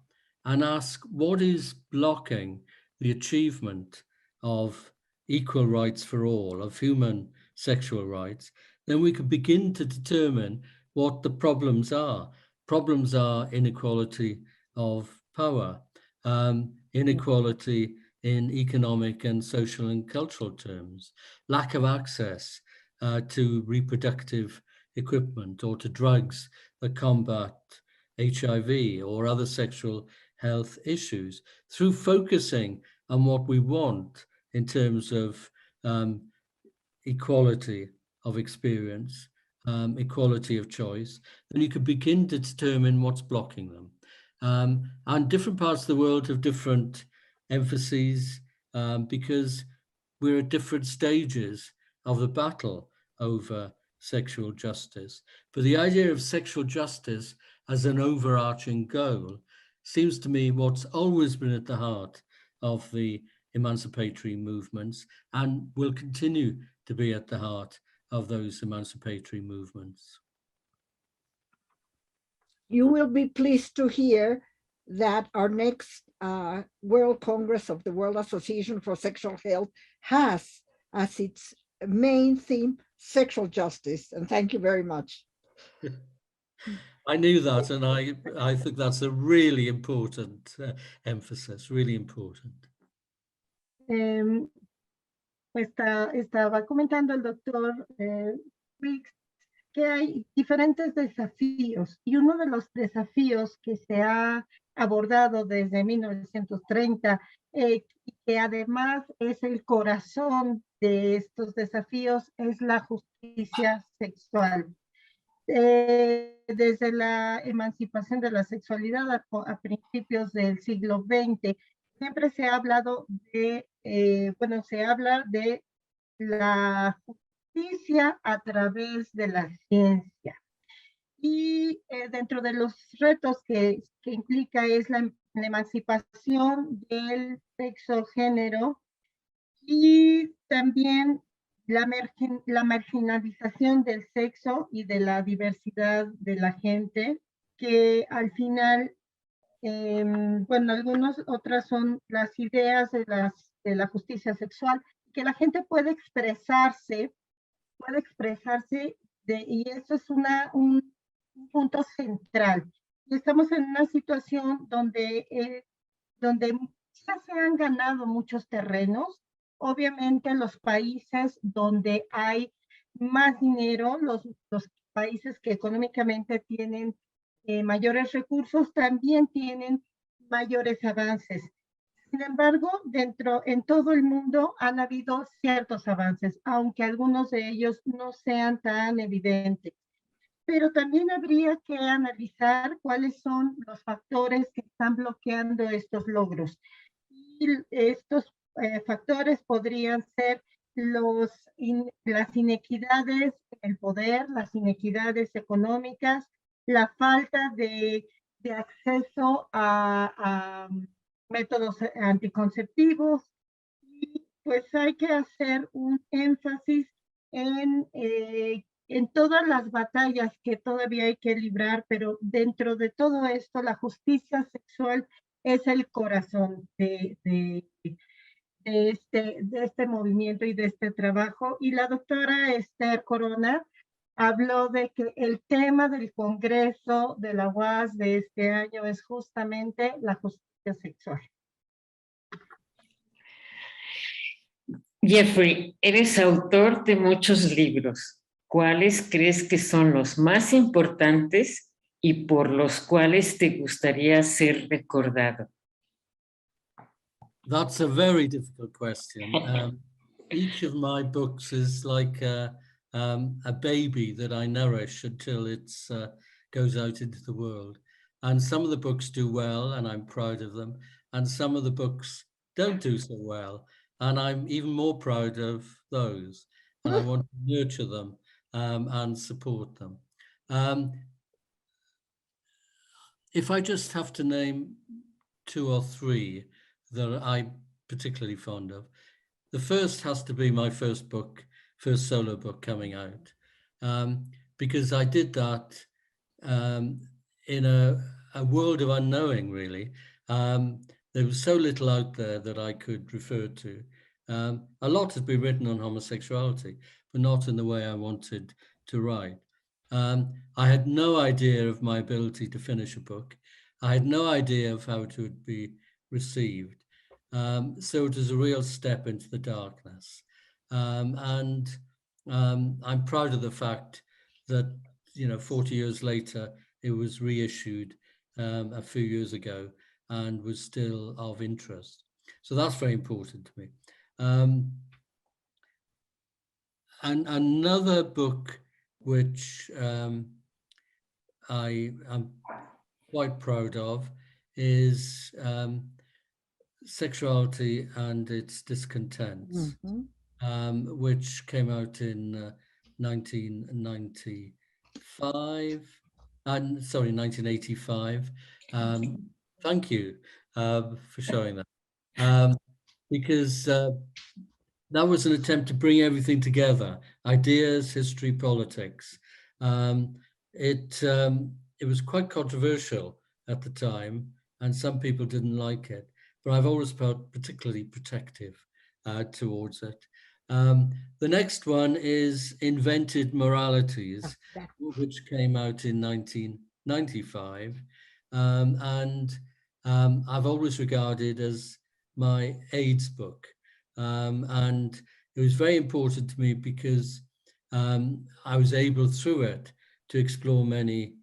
and ask what is blocking the achievement of equal rights for all, of human sexual rights, then we can begin to determine what the problems are. Problems are inequality of power, inequality in economic and social and cultural terms, lack of access to reproductive equipment or to drugs that combat HIV or other sexual health issues. Through focusing on what we want in terms of equality of experience, equality of choice, then you could begin to determine what's blocking them. And different parts of the world have different emphases because we're at different stages of the battle over sexual justice. But the idea of sexual justice as an overarching goal seems to me what's always been at the heart of the emancipatory movements and will continue to be at the heart of those emancipatory movements. You will be pleased to hear that our next World Congress of the World Association for Sexual Health has as its main theme sexual justice. And thank you very much. I knew that, and I think that's a really important emphasis, really important. Estaba comentando el doctor Wicks que hay diferentes desafíos y uno de los desafíos que se ha abordado desde 1930 que además es el corazón de estos desafíos es la justicia sexual. Desde la emancipación de la sexualidad a principios del siglo XX, siempre se ha hablado de, se habla de la justicia a través de la ciencia. Y dentro de los retos que implica es la emancipación del sexo género y también la marginalización del sexo y de la diversidad de la gente, que al final, algunas otras son las ideas de la justicia sexual, que la gente puede expresarse, y eso es un punto central. Y estamos en una situación donde ya se han ganado muchos terrenos. Obviamente los países donde hay más dinero, los países que económicamente tienen mayores recursos, también tienen mayores avances. Sin embargo, en todo el mundo han habido ciertos avances, aunque algunos de ellos no sean tan evidentes. Pero también habría que analizar cuáles son los factores que están bloqueando estos logros. Y estos factores podrían ser las inequidades en el poder, las inequidades económicas, la falta de acceso a métodos anticonceptivos, y pues hay que hacer un énfasis en todas las batallas que todavía hay que librar, pero dentro de todo esto, la justicia sexual es el corazón de este movimiento y de este trabajo. Y la doctora Esther Corona habló de que el tema del Congreso de la UAS de este año es justamente la justicia sexual. Jeffrey, eres autor de muchos libros. ¿Cuáles crees que son los más importantes y por los cuales te gustaría ser recordado? That's a very difficult question. Each of my books is like a baby that I nourish until it goes out into the world. And some of the books do well, and I'm proud of them. And some of the books don't do so well, and I'm even more proud of those. And I want to nurture them and support them. If I just have to name 2 or 3 that I'm particularly fond of, the first has to be my first solo book coming out, because I did that in a world of unknowing, really. There was so little out there that I could refer to. A lot has been written on homosexuality, but not in the way I wanted to write. I had no idea of my ability to finish a book. I had no idea of how it would be received. So it was a real step into the darkness. And I'm proud of the fact that, 40 years later, it was reissued a few years ago and was still of interest. So that's very important to me. And another book which I am quite proud of, is Sexuality and Its Discontents, which came out in 1985. Thank you for showing that. Because that was an attempt to bring everything together: ideas, history, politics. It was quite controversial at the time, and some people didn't like it, but I've always felt particularly protective towards it. The next one is Invented Moralities, which came out in 1995, and I've always regarded as my AIDS book. And it was very important to me because I was able through it to explore many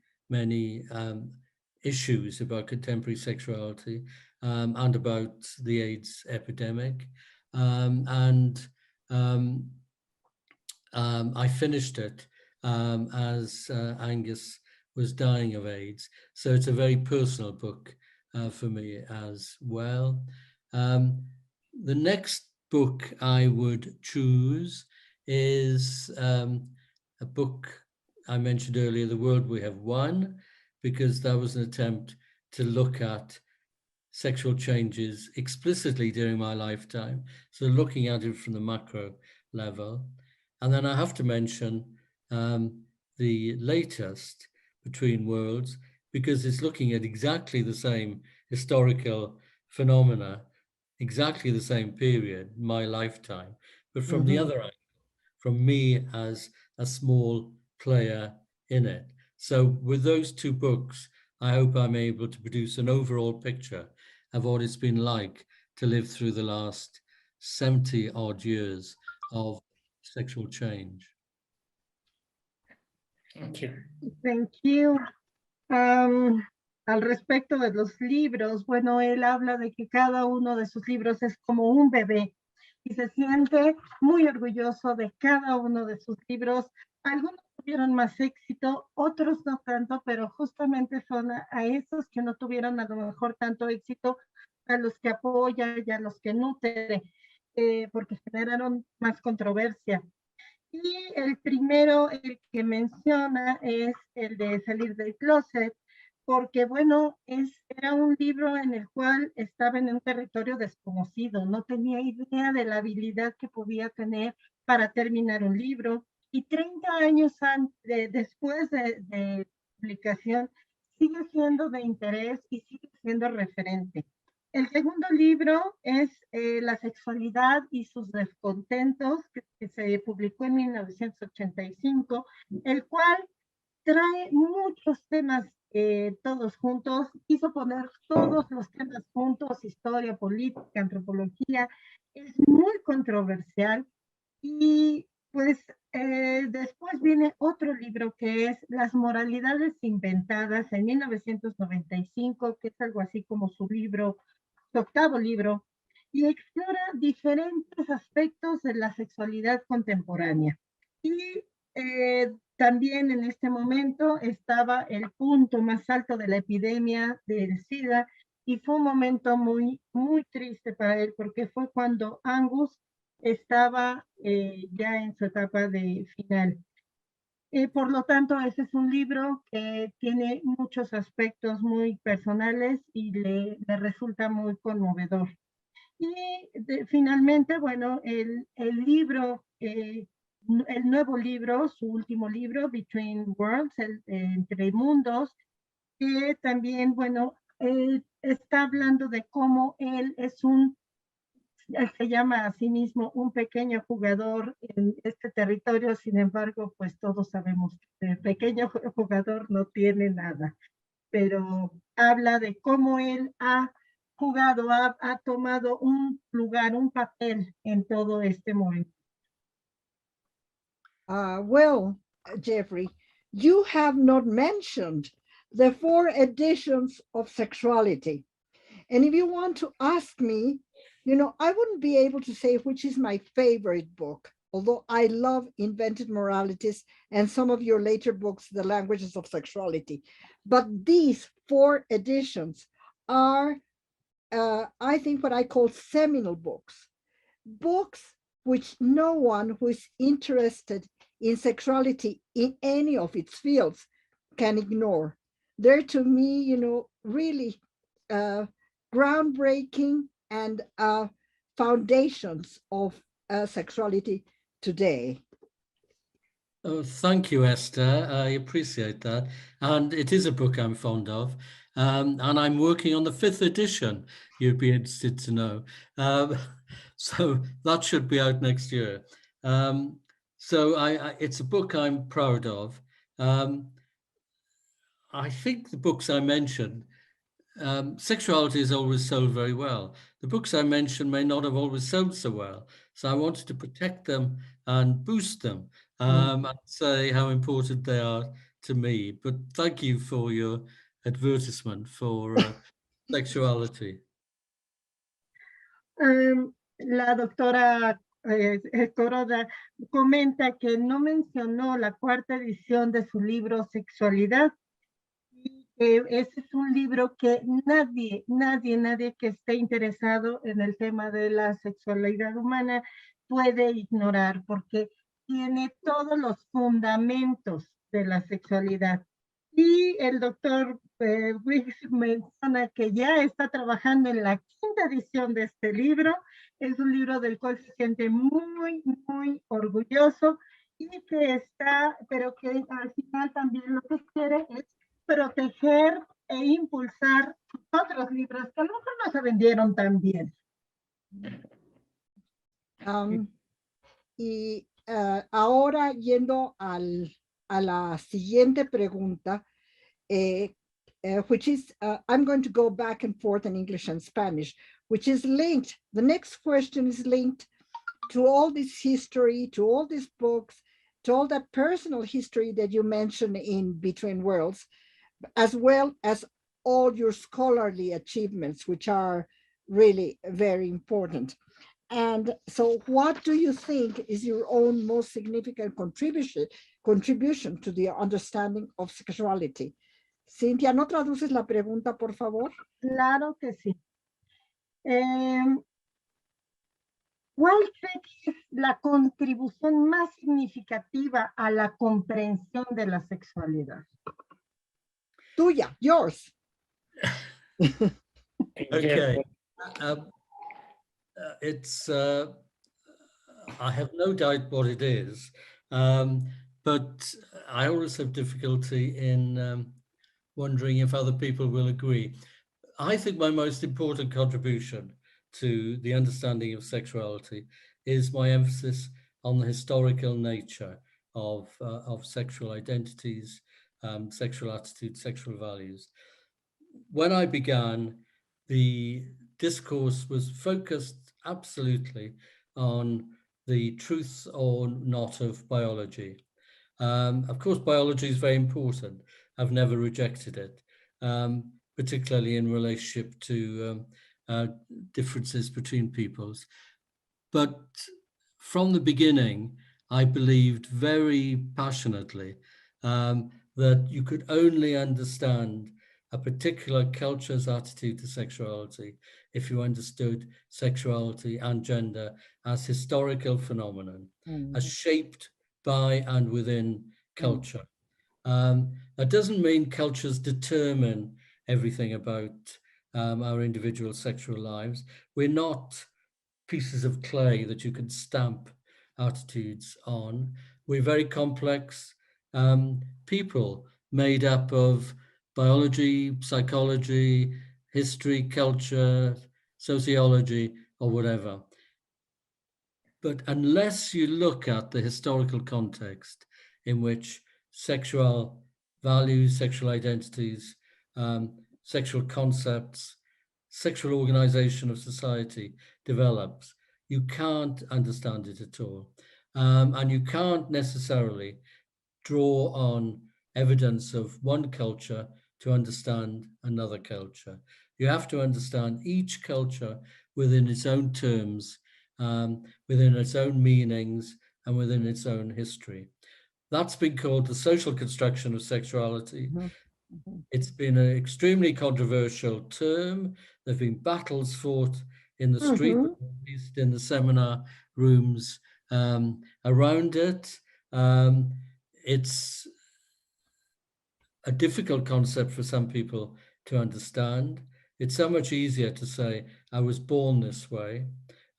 issues about contemporary sexuality and about the AIDS epidemic. I finished it as Angus was dying of AIDS. So it's a very personal book for me as well. The next book I would choose is a book I mentioned earlier, The World We Have Won, because that was an attempt to look at sexual changes explicitly during my lifetime. So looking at it from the macro level. And then I have to mention the latest, Between Worlds, because it's looking at exactly the same historical phenomena, exactly the same period, my lifetime, but from the other angle, from me as a small player in it. So with those two books, I hope I'm able to produce an overall picture of what it's been like to live through the last 70 odd years of sexual change. Thank you. Thank you. Al respecto de los libros, bueno, él habla de que cada uno de sus libros es como un bebé y se siente muy orgulloso de cada uno de sus libros. Algunos tuvieron más éxito, otros no tanto, pero justamente son a esos que no tuvieron a lo mejor tanto éxito, a los que apoya y a los que nutre, porque generaron más controversia. Y el primero, el que menciona, es el de Salir del Closet, porque, bueno, era un libro en el cual estaba en un territorio desconocido, no tenía idea de la habilidad que podía tener para terminar un libro, y 30 años después de publicación, sigue siendo de interés y sigue siendo referente. El segundo libro es La sexualidad y sus descontentos, que se publicó en 1985, el cual trae muchos temas todos juntos, quiso poner todos los temas juntos: historia, política, antropología. Es muy controversial. Y pues después viene otro libro que es Las moralidades inventadas, en 1995, que es algo así como su octavo libro, y explora diferentes aspectos de la sexualidad contemporánea. Y también en este momento estaba el punto más alto de la epidemia del SIDA, y fue un momento muy, muy triste para él, porque fue cuando Angus estaba ya en su etapa de final. Por lo tanto, ese es un libro que tiene muchos aspectos muy personales y le resulta muy conmovedor. Y finalmente, bueno, el libro, el nuevo libro, su último libro, Between Worlds, Entre Mundos, que también, bueno, está hablando de cómo él se llama a sí mismo un pequeño jugador en este territorio. Sin embargo, pues todos sabemos que el pequeño jugador no tiene nada, pero habla de cómo él ha jugado, ha tomado un lugar, un papel en todo este momento. Well, Jeffrey, you have not mentioned the 4 editions of Sexuality. And if you want to ask me, you know, I wouldn't be able to say which is my favorite book although I love Invented Moralities and some of your later books, The Languages of Sexuality. But these 4 editions are, I think, what I call seminal books. Books which no one who is interested in sexuality in any of its fields can ignore. They're, to me, you know, really groundbreaking and foundations of sexuality today. Oh, thank you, Esther. I appreciate that. And it is a book I'm fond of. And I'm working on the 5th edition, you'd be interested to know. So that should be out next year. So it's a book I'm proud of. I think the books I mentioned, sexuality is always sold very well. The books I mentioned may not have always sold so well. So I wanted to protect them and boost them and say how important they are to me. But thank you for your advertisement for sexuality. La doctora Coroda comenta que no mencionó la 4ª edición de su libro Sexualidad. Ese es un libro que nadie que esté interesado en el tema de la sexualidad humana puede ignorar, porque tiene todos los fundamentos de la sexualidad. Y el doctor Briggs menciona que ya está trabajando en la 5ª edición de este libro. Es un libro del cual se siente muy orgulloso y que está, pero que al final también lo que quiere es proteger e impulsar otros libros que a lo mejor no se vendieron tan bien. Y ahora yendo a la siguiente pregunta, which is, I'm going to go back and forth in English and Spanish, which is linked, the next question is linked to all this history, to all these books, to all that personal history that you mentioned in Between Worlds, as well as all your scholarly achievements, which are really very important. And so what do you think is your own most significant contribution to the understanding of sexuality? Cintia, ¿no traduces la pregunta, por favor? Claro que sí. ¿Cuál cree que es la contribución más significativa a la comprensión de la sexualidad? Tuya, yours. Okay. It's, I have no doubt what it is, but I always have difficulty in wondering if other people will agree. I think my most important contribution to the understanding of sexuality is my emphasis on the historical nature of sexual identities, sexual attitudes, sexual values. When I began, the discourse was focused absolutely on the truth or not of biology. Of course, biology is very important. I've never rejected it, particularly in relationship to differences between peoples. But from the beginning, I believed very passionately that you could only understand a particular culture's attitude to sexuality if you understood sexuality and gender as historical phenomenon, as shaped by and within culture. That doesn't mean cultures determine everything about our individual sexual lives. We're not pieces of clay that you can stamp attitudes on. We're very complex people made up of biology, psychology, history, culture, sociology, or whatever. But unless you look at the historical context in which sexual values, sexual identities, sexual concepts, sexual organization of society develops, you can't understand it at all. And you can't necessarily draw on evidence of one culture to understand another culture. You have to understand each culture within its own terms, within its own meanings and within its own history. That's been called the social construction of sexuality. It's been an extremely controversial term. There have been battles fought in the street, at least in the seminar rooms around it. It's a difficult concept for some people to understand. It's so much easier to say, I was born this way.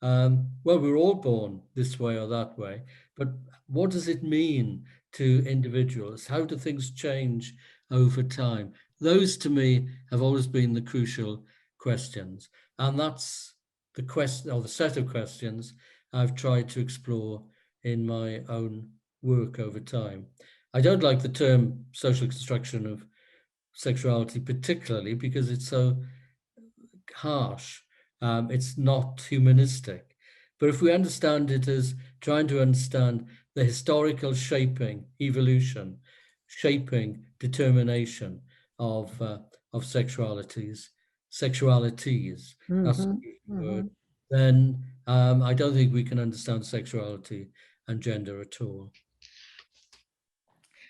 Well, we're all born this way or that way, but what does it mean to individuals? How do things change over time? Those, to me, have always been the crucial questions. And that's the question, or the set of questions I've tried to explore in my own work over time. I don't like the term social construction of sexuality particularly because it's so harsh. It's not humanistic. But if we understand it as trying to understand the historical shaping, evolution, shaping, determination of sexualities, that's the word, then I don't think we can understand sexuality and gender at all.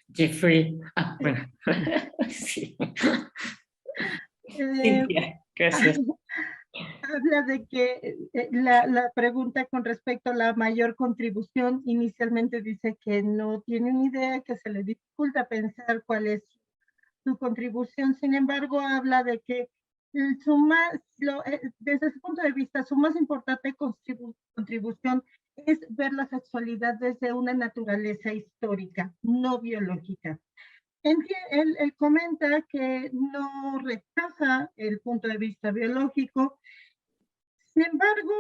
Jeffrey, bueno, sí. Cintia, gracias. Habla de que la pregunta con respecto a la mayor contribución, inicialmente dice que no tiene una idea, que se le dificulta pensar cuál es su contribución. Sin embargo, habla de que desde su punto de vista, su más importante contribución es ver la sexualidad desde una naturaleza histórica, no biológica. Él comenta que no rechaza el punto de vista biológico. Sin embargo,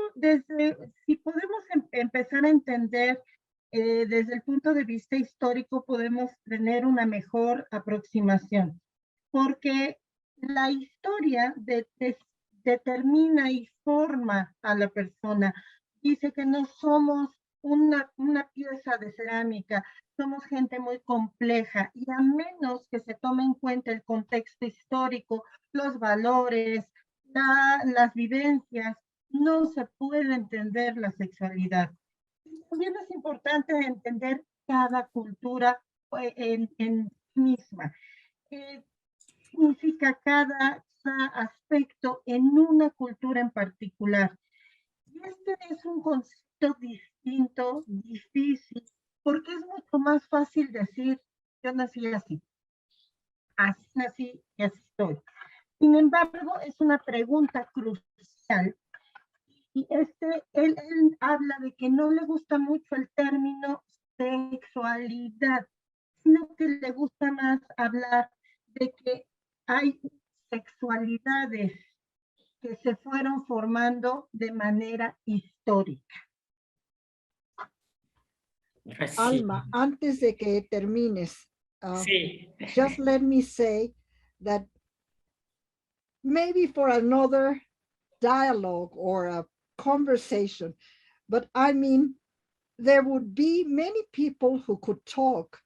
si podemos empezar a entender desde el punto de vista histórico, podemos tener una mejor aproximación, porque la historia determina y forma a la persona. Dice que no somos una pieza de cerámica, somos gente muy compleja, y a menos que se tome en cuenta el contexto histórico, los valores, las vivencias, no se puede entender la sexualidad. También es importante entender cada cultura en sí misma. Significa cada aspecto en una cultura en particular. Y este es un concepto distinto, difícil, porque es mucho más fácil decir, yo nací así nací y así estoy. Sin embargo, es una pregunta crucial. Y él habla de que no le gusta mucho el término sexualidad, sino que le gusta más hablar de que hay sexualidades que se fueron formando de manera histórica. Alma, antes de que termines, Sí. just let me say that maybe for another dialogue or a conversation, but I mean, there would be many people who could talk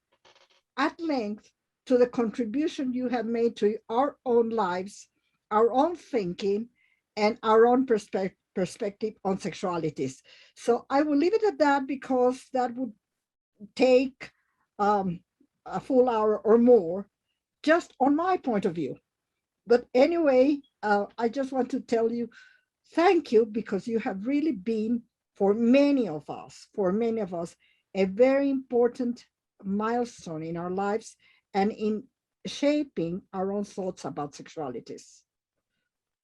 at length to the contribution you have made to our own lives, our own thinking, and our own perspective on sexualities. So I will leave it at that, because that would take a full hour or more just on my point of view. But anyway, I just want to tell you thank you, because you have really been, for many of us, a very important milestone in our lives and in shaping our own thoughts about sexualities.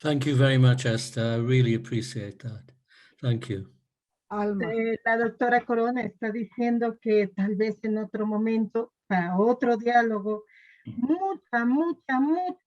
Thank you very much, Esther. I really appreciate that. Thank you. Alma. La doctora Corona está diciendo que tal vez en otro momento, para otro diálogo, mucha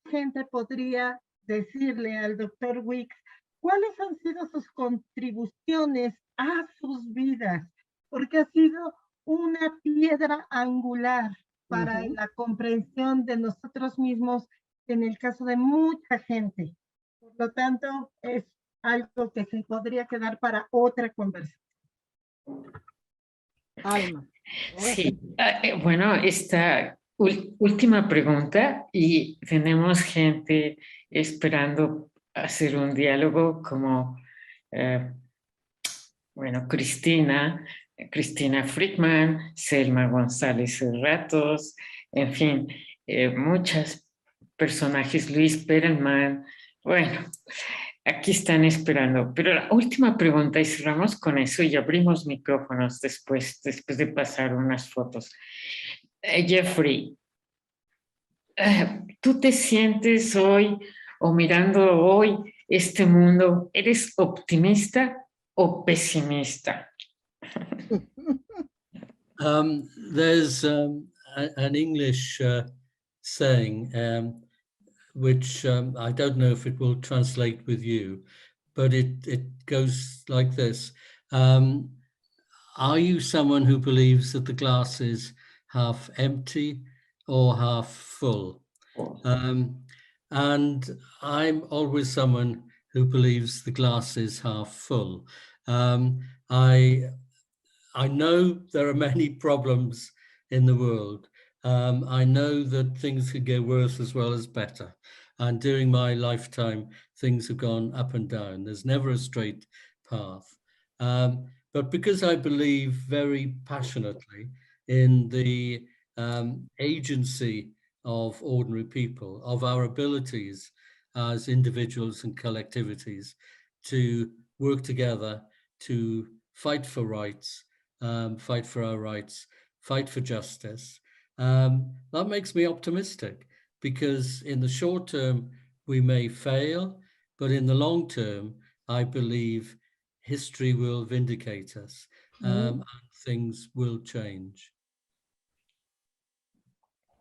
gente podría decirle al doctor Wicks cuáles han sido sus contribuciones a sus vidas, porque ha sido una piedra angular para la comprensión de nosotros mismos en el caso de mucha gente. Por lo tanto, es algo que se podría quedar para otra conversación. Alma. Sí, bueno, esta última pregunta, y tenemos gente esperando hacer un diálogo como, bueno, Cristina, Cristina Friedman, Selma González Cerratos, en fin, muchos personajes, Luis Perelman. Bueno, aquí están esperando. Pero la última pregunta, y cerramos con eso y abrimos micrófonos después de pasar unas fotos. Jeffrey, ¿tú te sientes hoy o mirando hoy este mundo, eres optimista o pesimista? There's an English saying, which I don't know if it will translate with you, but it goes like this. Are you someone who believes that the glass is half empty or half full? And I'm always someone who believes the glass is half full. I know there are many problems in the world. I know that things could get worse as well as better. And during my lifetime, things have gone up and down. There's never a straight path. But because I believe very passionately in the agency of ordinary people, of our abilities as individuals and collectivities to work together to fight for rights, fight for our rights, fight for justice. That makes me optimistic, because in the short term, we may fail, but in the long term, I believe history will vindicate us and things will change.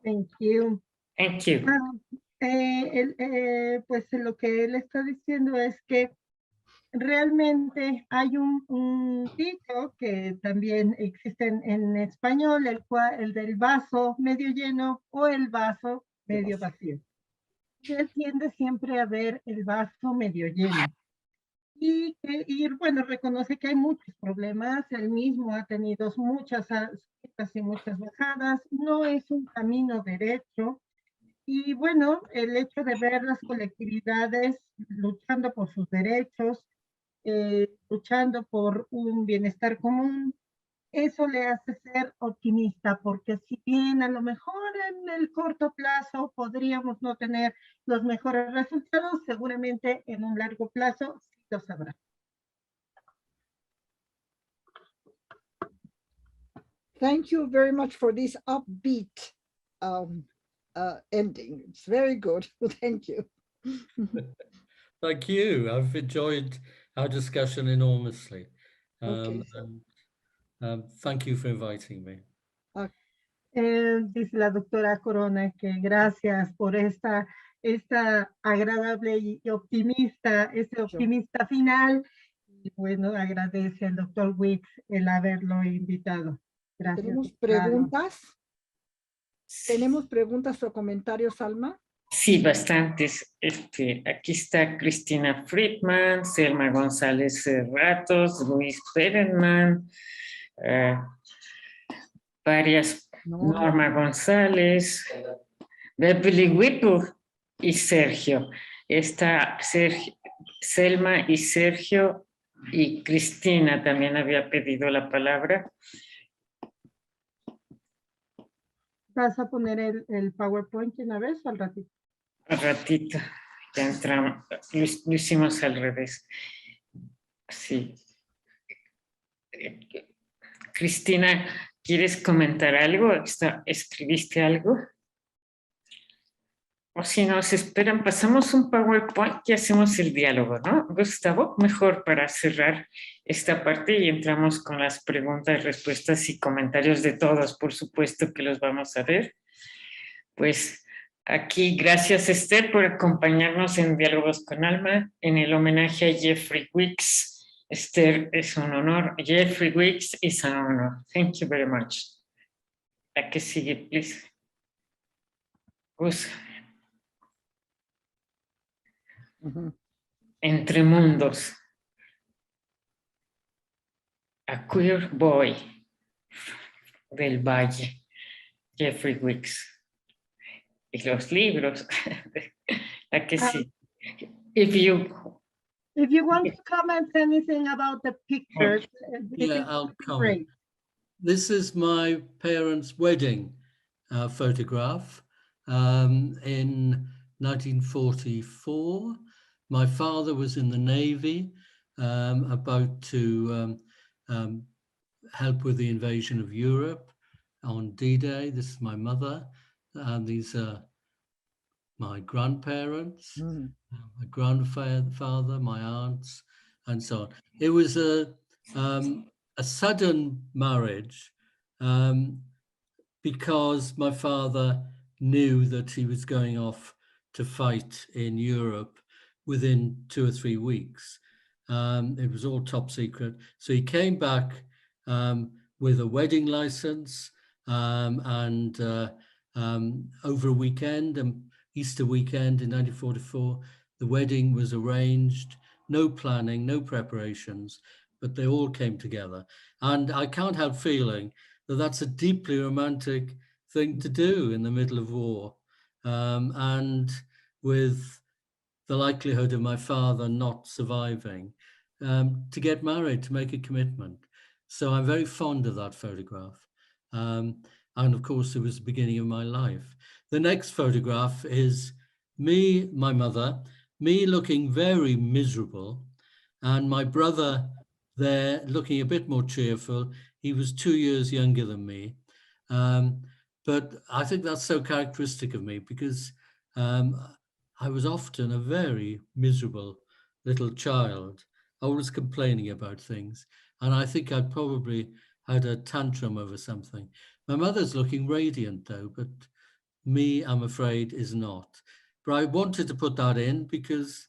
Thank you. Thank you. Pues lo que él está diciendo es que realmente hay un dicho que también existe en español, el del vaso medio lleno o el vaso medio vacío. Él tiende siempre a ver el vaso medio lleno. Y bueno, reconoce que hay muchos problemas, él mismo ha tenido muchas subidas y muchas bajadas, no es un camino derecho. Y bueno, el hecho de ver las colectividades luchando por sus derechos, luchando por un bienestar común, eso le hace ser optimista, porque si bien a lo mejor en el corto plazo podríamos no tener los mejores resultados, seguramente en un largo plazo sí los habrá. Thank you very much for this upbeat ending. It's very good. Thank you. Thank you. I've enjoyed our discussion enormously. Okay, Thank you for inviting me. Dice la doctora Corona que gracias por esta agradable y optimista, ese optimista final. Y bueno, agradece al doctor Wicks el haberlo invitado. Gracias. ¿Tenemos preguntas? ¿Tenemos preguntas o comentarios, Alma? Sí, bastantes. Aquí está Cristina Friedman, Selma González Cerratos, Luis Perelman, varias, Norma González, Beverly Whipple y Sergio. Está Selma y Sergio, y Cristina también había pedido la palabra. ¿Vas a poner el PowerPoint una vez o al ratito? Al ratito, ya entramos, lo hicimos al revés. Sí. Cristina, ¿quieres comentar algo? ¿Escribiste algo? O si nos esperan, pasamos un PowerPoint y hacemos el diálogo, ¿no? Gustavo, mejor para cerrar esta parte y entramos con las preguntas, respuestas y comentarios de todos, por supuesto que los vamos a ver. Pues aquí, gracias Esther por acompañarnos en Diálogos con Alma, en el homenaje a Jeffrey Wicks. Esther, es un honor. Jeffrey Wicks, es un honor. Thank you very much. ¿A qué sigue, please? Gus. Entre mundos. A queer boy del Valle, Jeffrey Wicks. Y los libros. ¿A que sí? If you want to comment anything about the pictures, Yeah, I'll comment. This is my parents' wedding photograph in 1944. My father was in the Navy, about to help with the invasion of Europe on D-Day. This is my mother, and these are my grandparents, my grandfather, my aunts, and so on. It was a sudden marriage because my father knew that he was going off to fight in Europe within 2 or 3 weeks. It was all top secret. So he came back with a wedding license and over a weekend, Easter weekend in 1944, the wedding was arranged, no planning, no preparations, but they all came together. And I can't help feeling that that's a deeply romantic thing to do in the middle of war. And with the likelihood of my father not surviving, to get married, to make a commitment. So I'm very fond of that photograph. And of course, it was the beginning of my life. The next photograph is me, my mother, me looking very miserable, and my brother there looking a bit more cheerful. He was 2 years younger than me. But I think that's so characteristic of me because I was often a very miserable little child, always complaining about things. And I think I probably had a tantrum over something. My mother's looking radiant though, but me, I'm afraid, is not. But I wanted to put that in because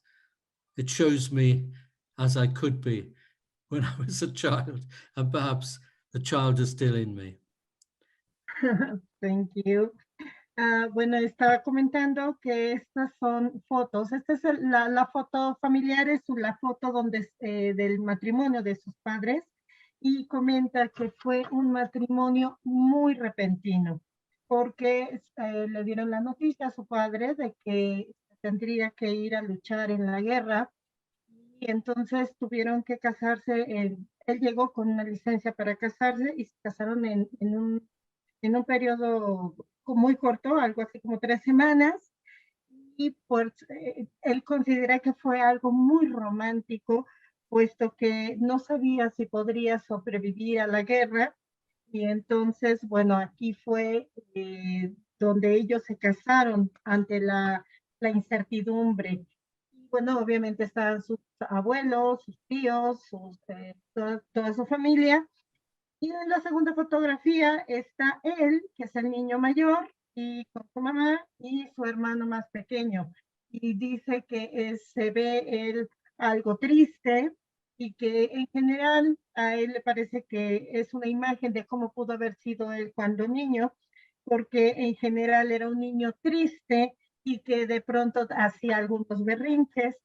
it shows me as I could be when I was a child, and perhaps the child is still in me. Thank you. Bueno, estaba comentando que estas son fotos. Esta es la foto familiar, es la foto donde, del matrimonio de sus padres, y comenta que fue un matrimonio muy repentino, porque le dieron la noticia a su padre de que tendría que ir a luchar en la guerra, y entonces tuvieron que casarse. Él llegó con una licencia para casarse y se casaron en un periodo muy corto, algo así como 3 semanas, y pues él considera que fue algo muy romántico, puesto que no sabía si podría sobrevivir a la guerra, y entonces, bueno, aquí fue donde ellos se casaron ante la incertidumbre. Y bueno, obviamente estaban sus abuelos, sus tíos, toda su familia. Y en la segunda fotografía está él, que es el niño mayor, y con su mamá y su hermano más pequeño. Y dice que se ve él algo triste y que en general a él le parece que es una imagen de cómo pudo haber sido él cuando niño, porque en general era un niño triste y que de pronto hacía algunos berrinches.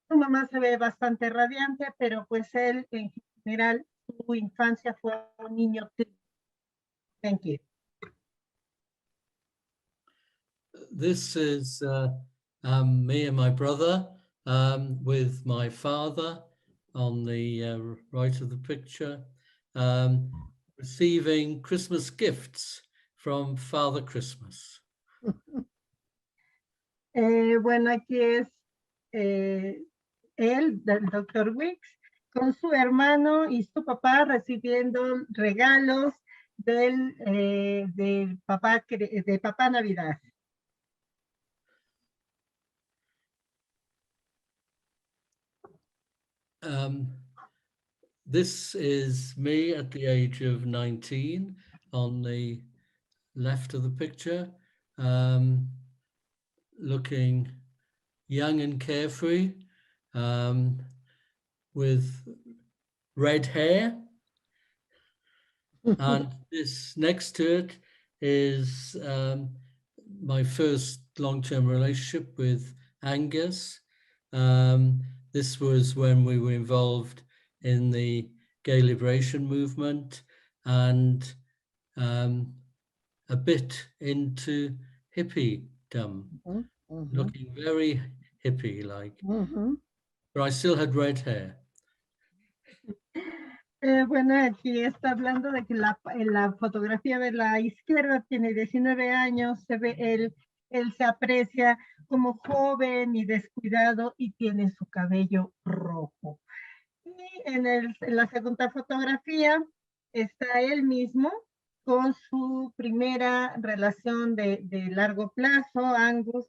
Su mamá se ve bastante radiante, pero pues él en general su infancia fue un niño triste. Thank you. This is me and my brother with my father on the right of the picture, receiving Christmas gifts from Father Christmas. Bueno, aquí es él, del Dr. Wicks, con su hermano y su papá recibiendo regalos del papá Navidad. This is me at the age of 19 on the left of the picture, looking young and carefree, with red hair. And this next to it is my first long-term relationship with Angus. This was when we were involved in the gay liberation movement and a bit into hippiedom, looking very hippie-like. But I still had red hair. Bueno, aquí está hablando de que la fotografía de la izquierda tiene 19 años, se ve él se aprecia como joven y descuidado y tiene su cabello rojo. Y en la segunda fotografía está él mismo con su primera relación de largo plazo, Angus,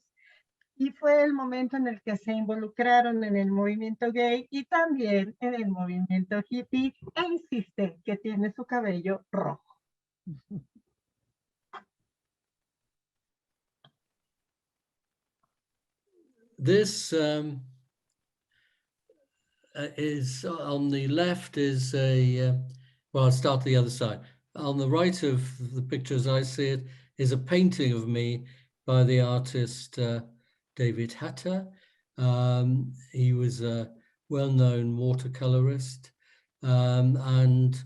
y fue el momento en el que se involucraron en el movimiento gay y también en el movimiento hippie, e insiste que tiene su cabello rojo. This is on the left is well, I'll start the other side. On the right of the picture as I see it is a painting of me by the artist David Hatter. He was a well-known watercolorist, and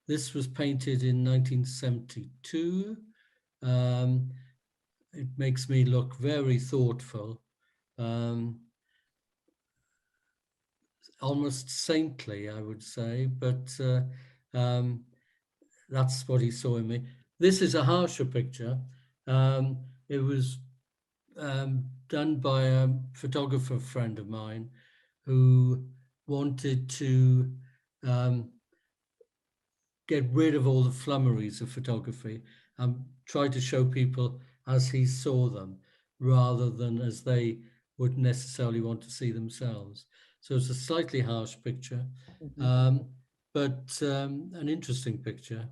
this was painted in 1972. It makes me look very thoughtful, almost saintly, I would say, but that's what he saw in me. This is a harsher picture. It was done by a photographer friend of mine who wanted to get rid of all the flummeries of photography and try to show people as he saw them rather than as they would necessarily want to see themselves. So it's a slightly harsh picture, but an interesting picture.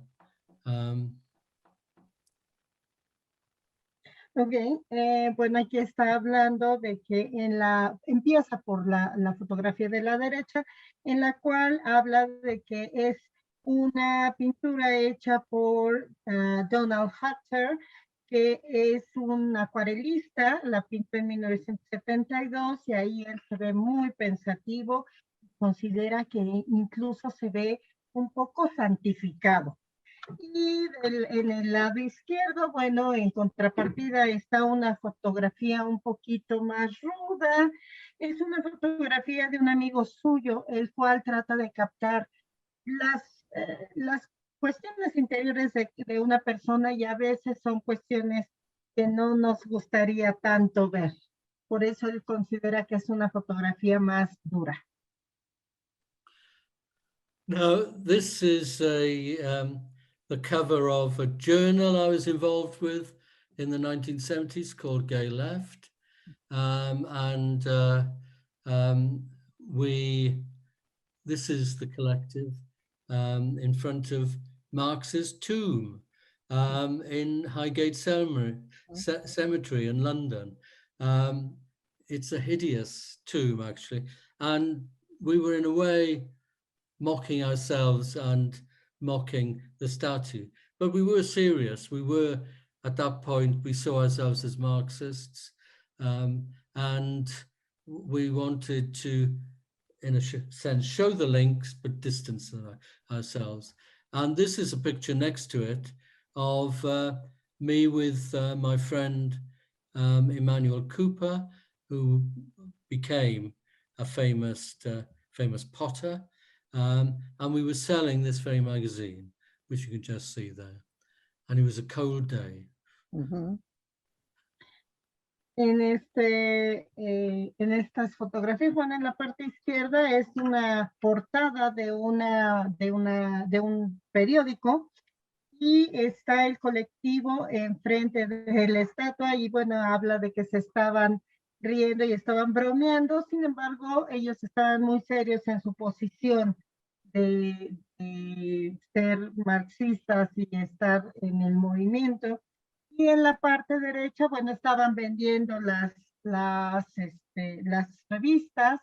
Ok, bueno, aquí está hablando de que empieza por la fotografía de la derecha, en la cual habla de que es una pintura hecha por Donald Hatter, que es un acuarelista, la pintó en 1972 y ahí él se ve muy pensativo, considera que incluso se ve un poco santificado. Y en el lado izquierdo, bueno, en contrapartida está una fotografía un poquito más ruda. Es una fotografía de un amigo suyo, el cual trata de captar las cuestiones interiores de una persona y a veces son cuestiones que no nos gustaría tanto ver. Por eso él considera que es una fotografía más dura. Now, this is the cover of a journal I was involved with in the 1970s called Gay Left. This is the collective in front of Marx's tomb in Highgate Cemetery in London. It's a hideous tomb, actually. And we were in a way mocking ourselves and mocking the statue. But we were serious. We were, at that point, we saw ourselves as Marxists. And we wanted to, in a sense, show the links, but distance ourselves. And this is a picture next to it of me with my friend Emmanuel Cooper, who became a famous potter. And we were selling this very magazine, which you can just see there. And it was a cold day. En estas fotografías, bueno, en la parte izquierda es una portada de un periódico y está el colectivo enfrente de la estatua y bueno, habla de que se estaban riendo y estaban bromeando, sin embargo, ellos estaban muy serios en su posición de ser marxistas y estar en el movimiento. Y en la parte derecha, bueno, estaban vendiendo las revistas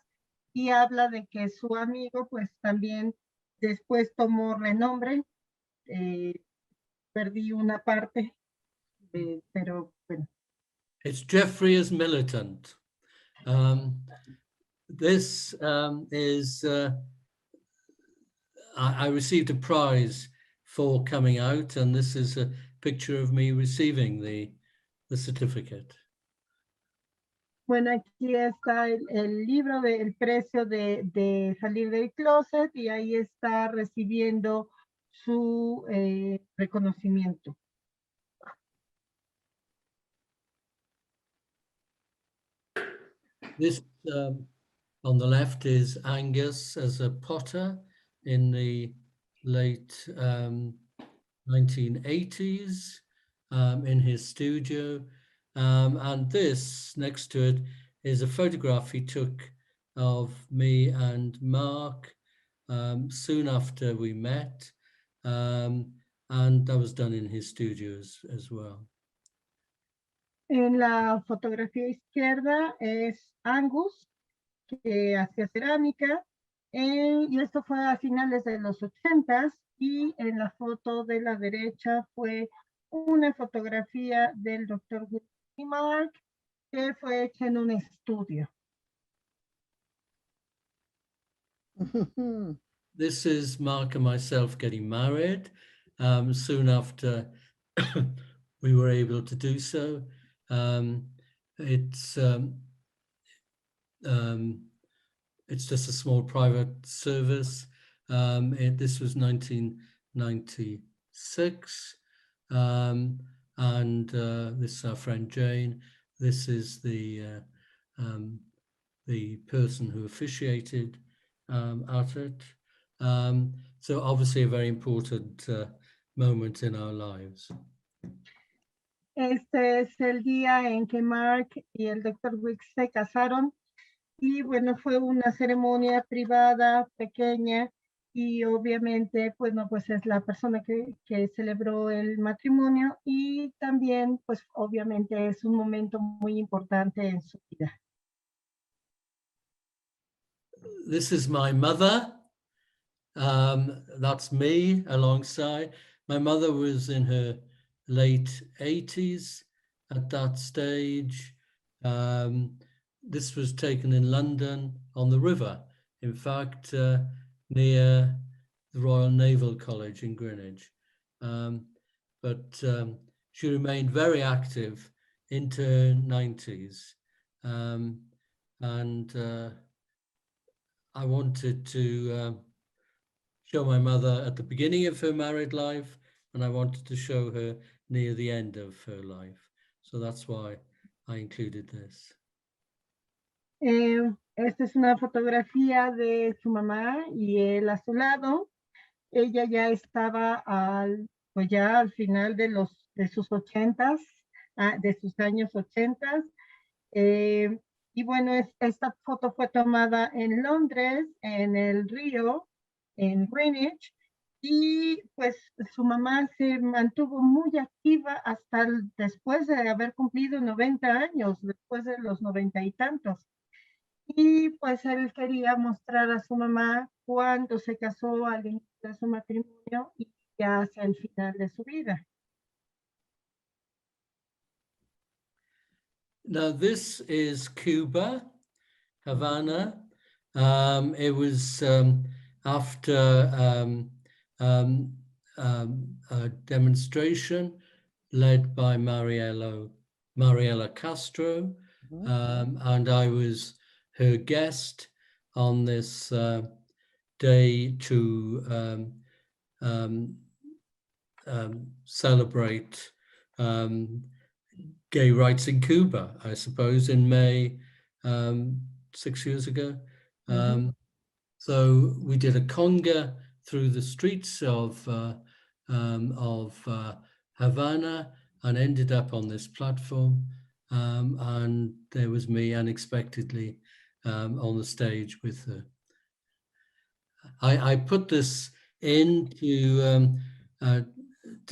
y habla de que su amigo, pues también después tomó renombre. Perdí una parte, pero bueno. It's Jeffrey as militant. This is, I received a prize for coming out, and this is a picture of me receiving the certificate. Bueno, aquí está el libro del precio de salir del closet y ahí está recibiendo su reconocimiento. This on the left is Angus as a potter in the late 1980s in his studio. And this next to it is a photograph he took of me and Mark soon after we met. And that was done in his studios as well. En la fotografía izquierda es Angus, que hacía cerámica, y esto fue a finales de los 80s, y en la foto de la derecha fue una fotografía del doctor y Mark, que fue hecha en un estudio. This is Mark and myself getting married soon after we were able to do so. It's just a small private service. This was 1996. And this is our friend Jane. This is the person who officiated at it. So obviously a very important moment in our lives. Este es el día en que Mark y el Dr. Wicks se casaron y bueno, fue una ceremonia privada, pequeña y obviamente, bueno, pues es la persona que celebró el matrimonio y también, pues obviamente es un momento muy importante en su vida. This is my mother. That's me alongside. My mother was in her late 80s at that stage. This was taken in London on the river, in fact, near the Royal Naval College in Greenwich. But she remained very active into her 90s. And I wanted to show my mother at the beginning of her married life, and I wanted to show her near the end of her life. So that's why I included this. Esta es una fotografía de su mamá y él a su lado. Ella ya estaba pues ya al final de sus 80s, de sus años 80s. Y bueno, esta foto fue tomada en Londres, en el río, en Greenwich, y pues su mamá se mantuvo muy activa hasta después de haber cumplido 90 años, después de los 90 y tantos. Y pues él quería mostrar a su mamá cuando se casó al inicio de su matrimonio y ya hacia el final de su vida. Now this is Cuba, Havana. It was after a demonstration led by Mariela Castro, and I was her guest on this day to celebrate gay rights in Cuba, I suppose, in May 6 years ago. So we did a conga through the streets of Havana and ended up on this platform. And there was me unexpectedly on the stage with her. I put this in to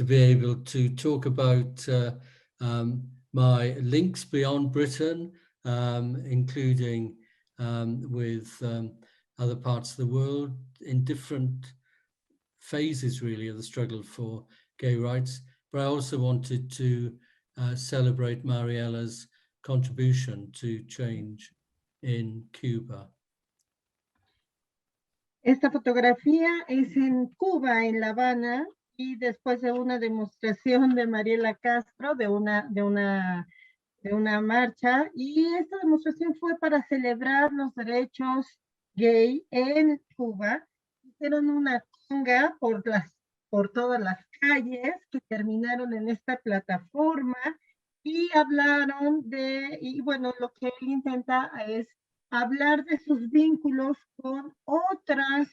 be able to talk about my links beyond Britain, including with other parts of the world in different phases, really, of the struggle for gay rights. But I also wanted to celebrate Mariela's contribution to change in Cuba. Esta fotografía es en Cuba, en La Habana, y después de una demostración de Mariela Castro, de una de una marcha, y esta demostración fue para celebrar los derechos gay en Cuba. Hicieron una conga por todas las calles que terminaron en esta plataforma y hablaron y bueno, lo que él intenta es hablar de sus vínculos con otras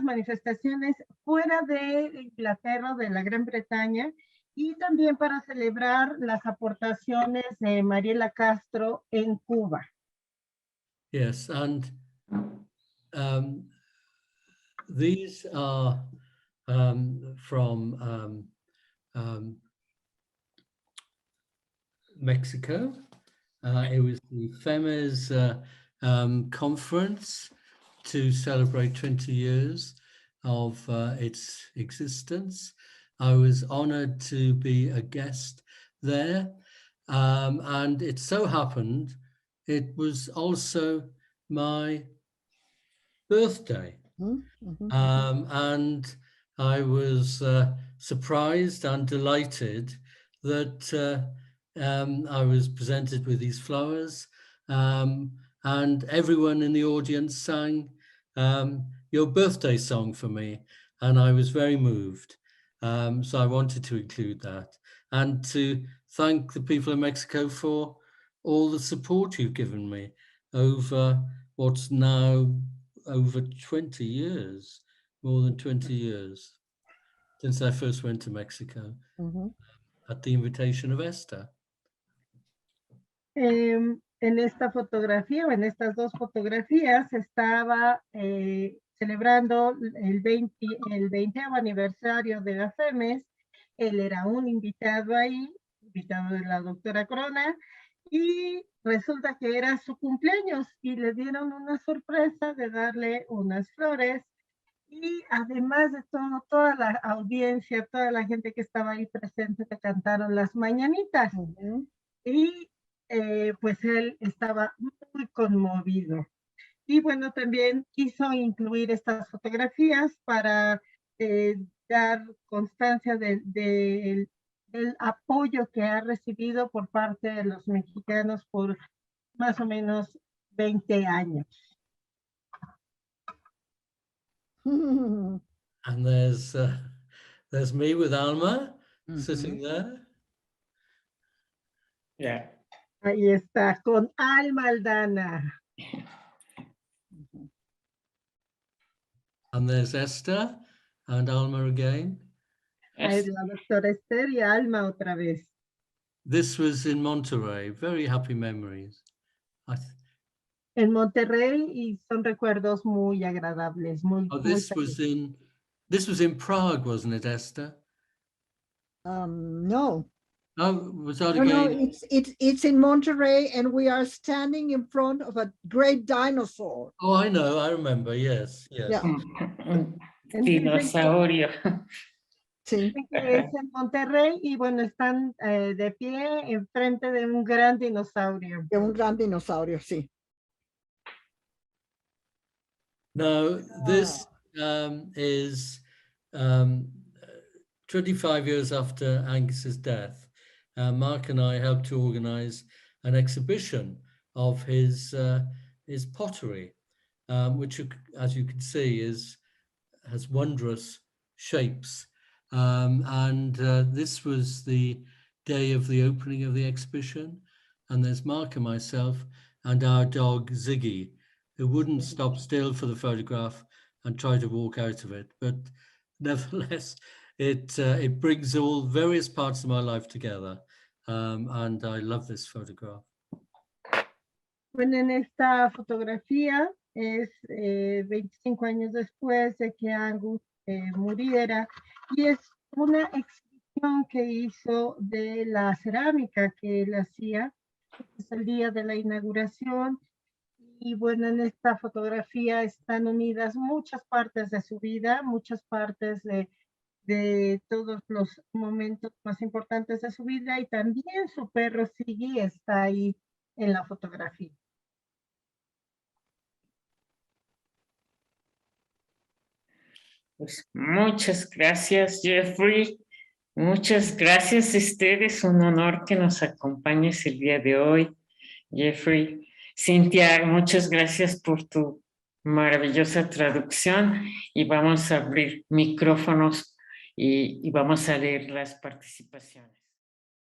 manifestaciones fuera de Inglaterra, de la Gran Bretaña, y también para celebrar las aportaciones de Mariela Castro en Cuba. Yes, and these are from Mexico. It was the FEMES conference to celebrate 20 years of its existence. I was honored to be a guest there, and it so happened it was also my birthday. And I was surprised and delighted that I was presented with these flowers, and everyone in the audience sang your birthday song for me, and I was very moved. So I wanted to include that, and to thank the people of Mexico for all the support you've given me over what's now over 20 years, more than 20 years, since I first went to Mexico at the invitation of Esther. En esta fotografía, o en estas dos fotografías, estaba celebrando el 20º aniversario de la FEMES. Él era un invitado ahí, invitado de la doctora Corona, y resulta que era su cumpleaños y le dieron una sorpresa de darle unas flores, y además de todo, toda la audiencia, toda la gente que estaba ahí presente, te cantaron las mañanitas. Y pues él estaba muy conmovido. Y bueno, también quiso incluir estas fotografías para dar constancia del apoyo que ha recibido por parte de los mexicanos por más o menos 20 años. And there's me with Alma sitting there. Yeah. Ahí está, con Alma Aldana. And there's Esther and Alma again. Ahí es la doctora Esther y Alma otra vez. This was in Monterrey. Very happy memories. En Monterrey, y son recuerdos muy agradables, muy, this was in Prague, wasn't it, Esther? No. Oh, was that No, again? it's in Monterrey, and we are standing in front of a great dinosaur. Oh, I know. I remember. Yes. Yes. Yeah. Un dinosaurio. Sí. Que es en Monterrey, y bueno, están de pie enfrente de un gran dinosaurio. De un gran dinosaurio, sí. Now, this is 25 years after Angus's death. Mark and I helped to organize an exhibition of his pottery, which, as you can see, has wondrous shapes. And this was the day of the opening of the exhibition. And there's Mark and myself and our dog Ziggy, who wouldn't stop still for the photograph and try to walk out of it. But nevertheless, it brings all various parts of my life together. And I love this photograph. Bueno, en esta fotografía es 25 años después de que Angus muriera, y es una exhibición que hizo de la cerámica que él hacía. Es el día de la inauguración, y bueno, en esta fotografía están unidas muchas partes de su vida, muchas partes de todos los momentos más importantes de su vida, y también su perro Siggy está ahí en la fotografía. Pues muchas gracias, Jeffrey. Muchas gracias, Esther. Es un honor que nos acompañes el día de hoy, Jeffrey. Cintia, muchas gracias por tu maravillosa traducción y vamos a abrir micrófonos y vamos a leer las participaciones.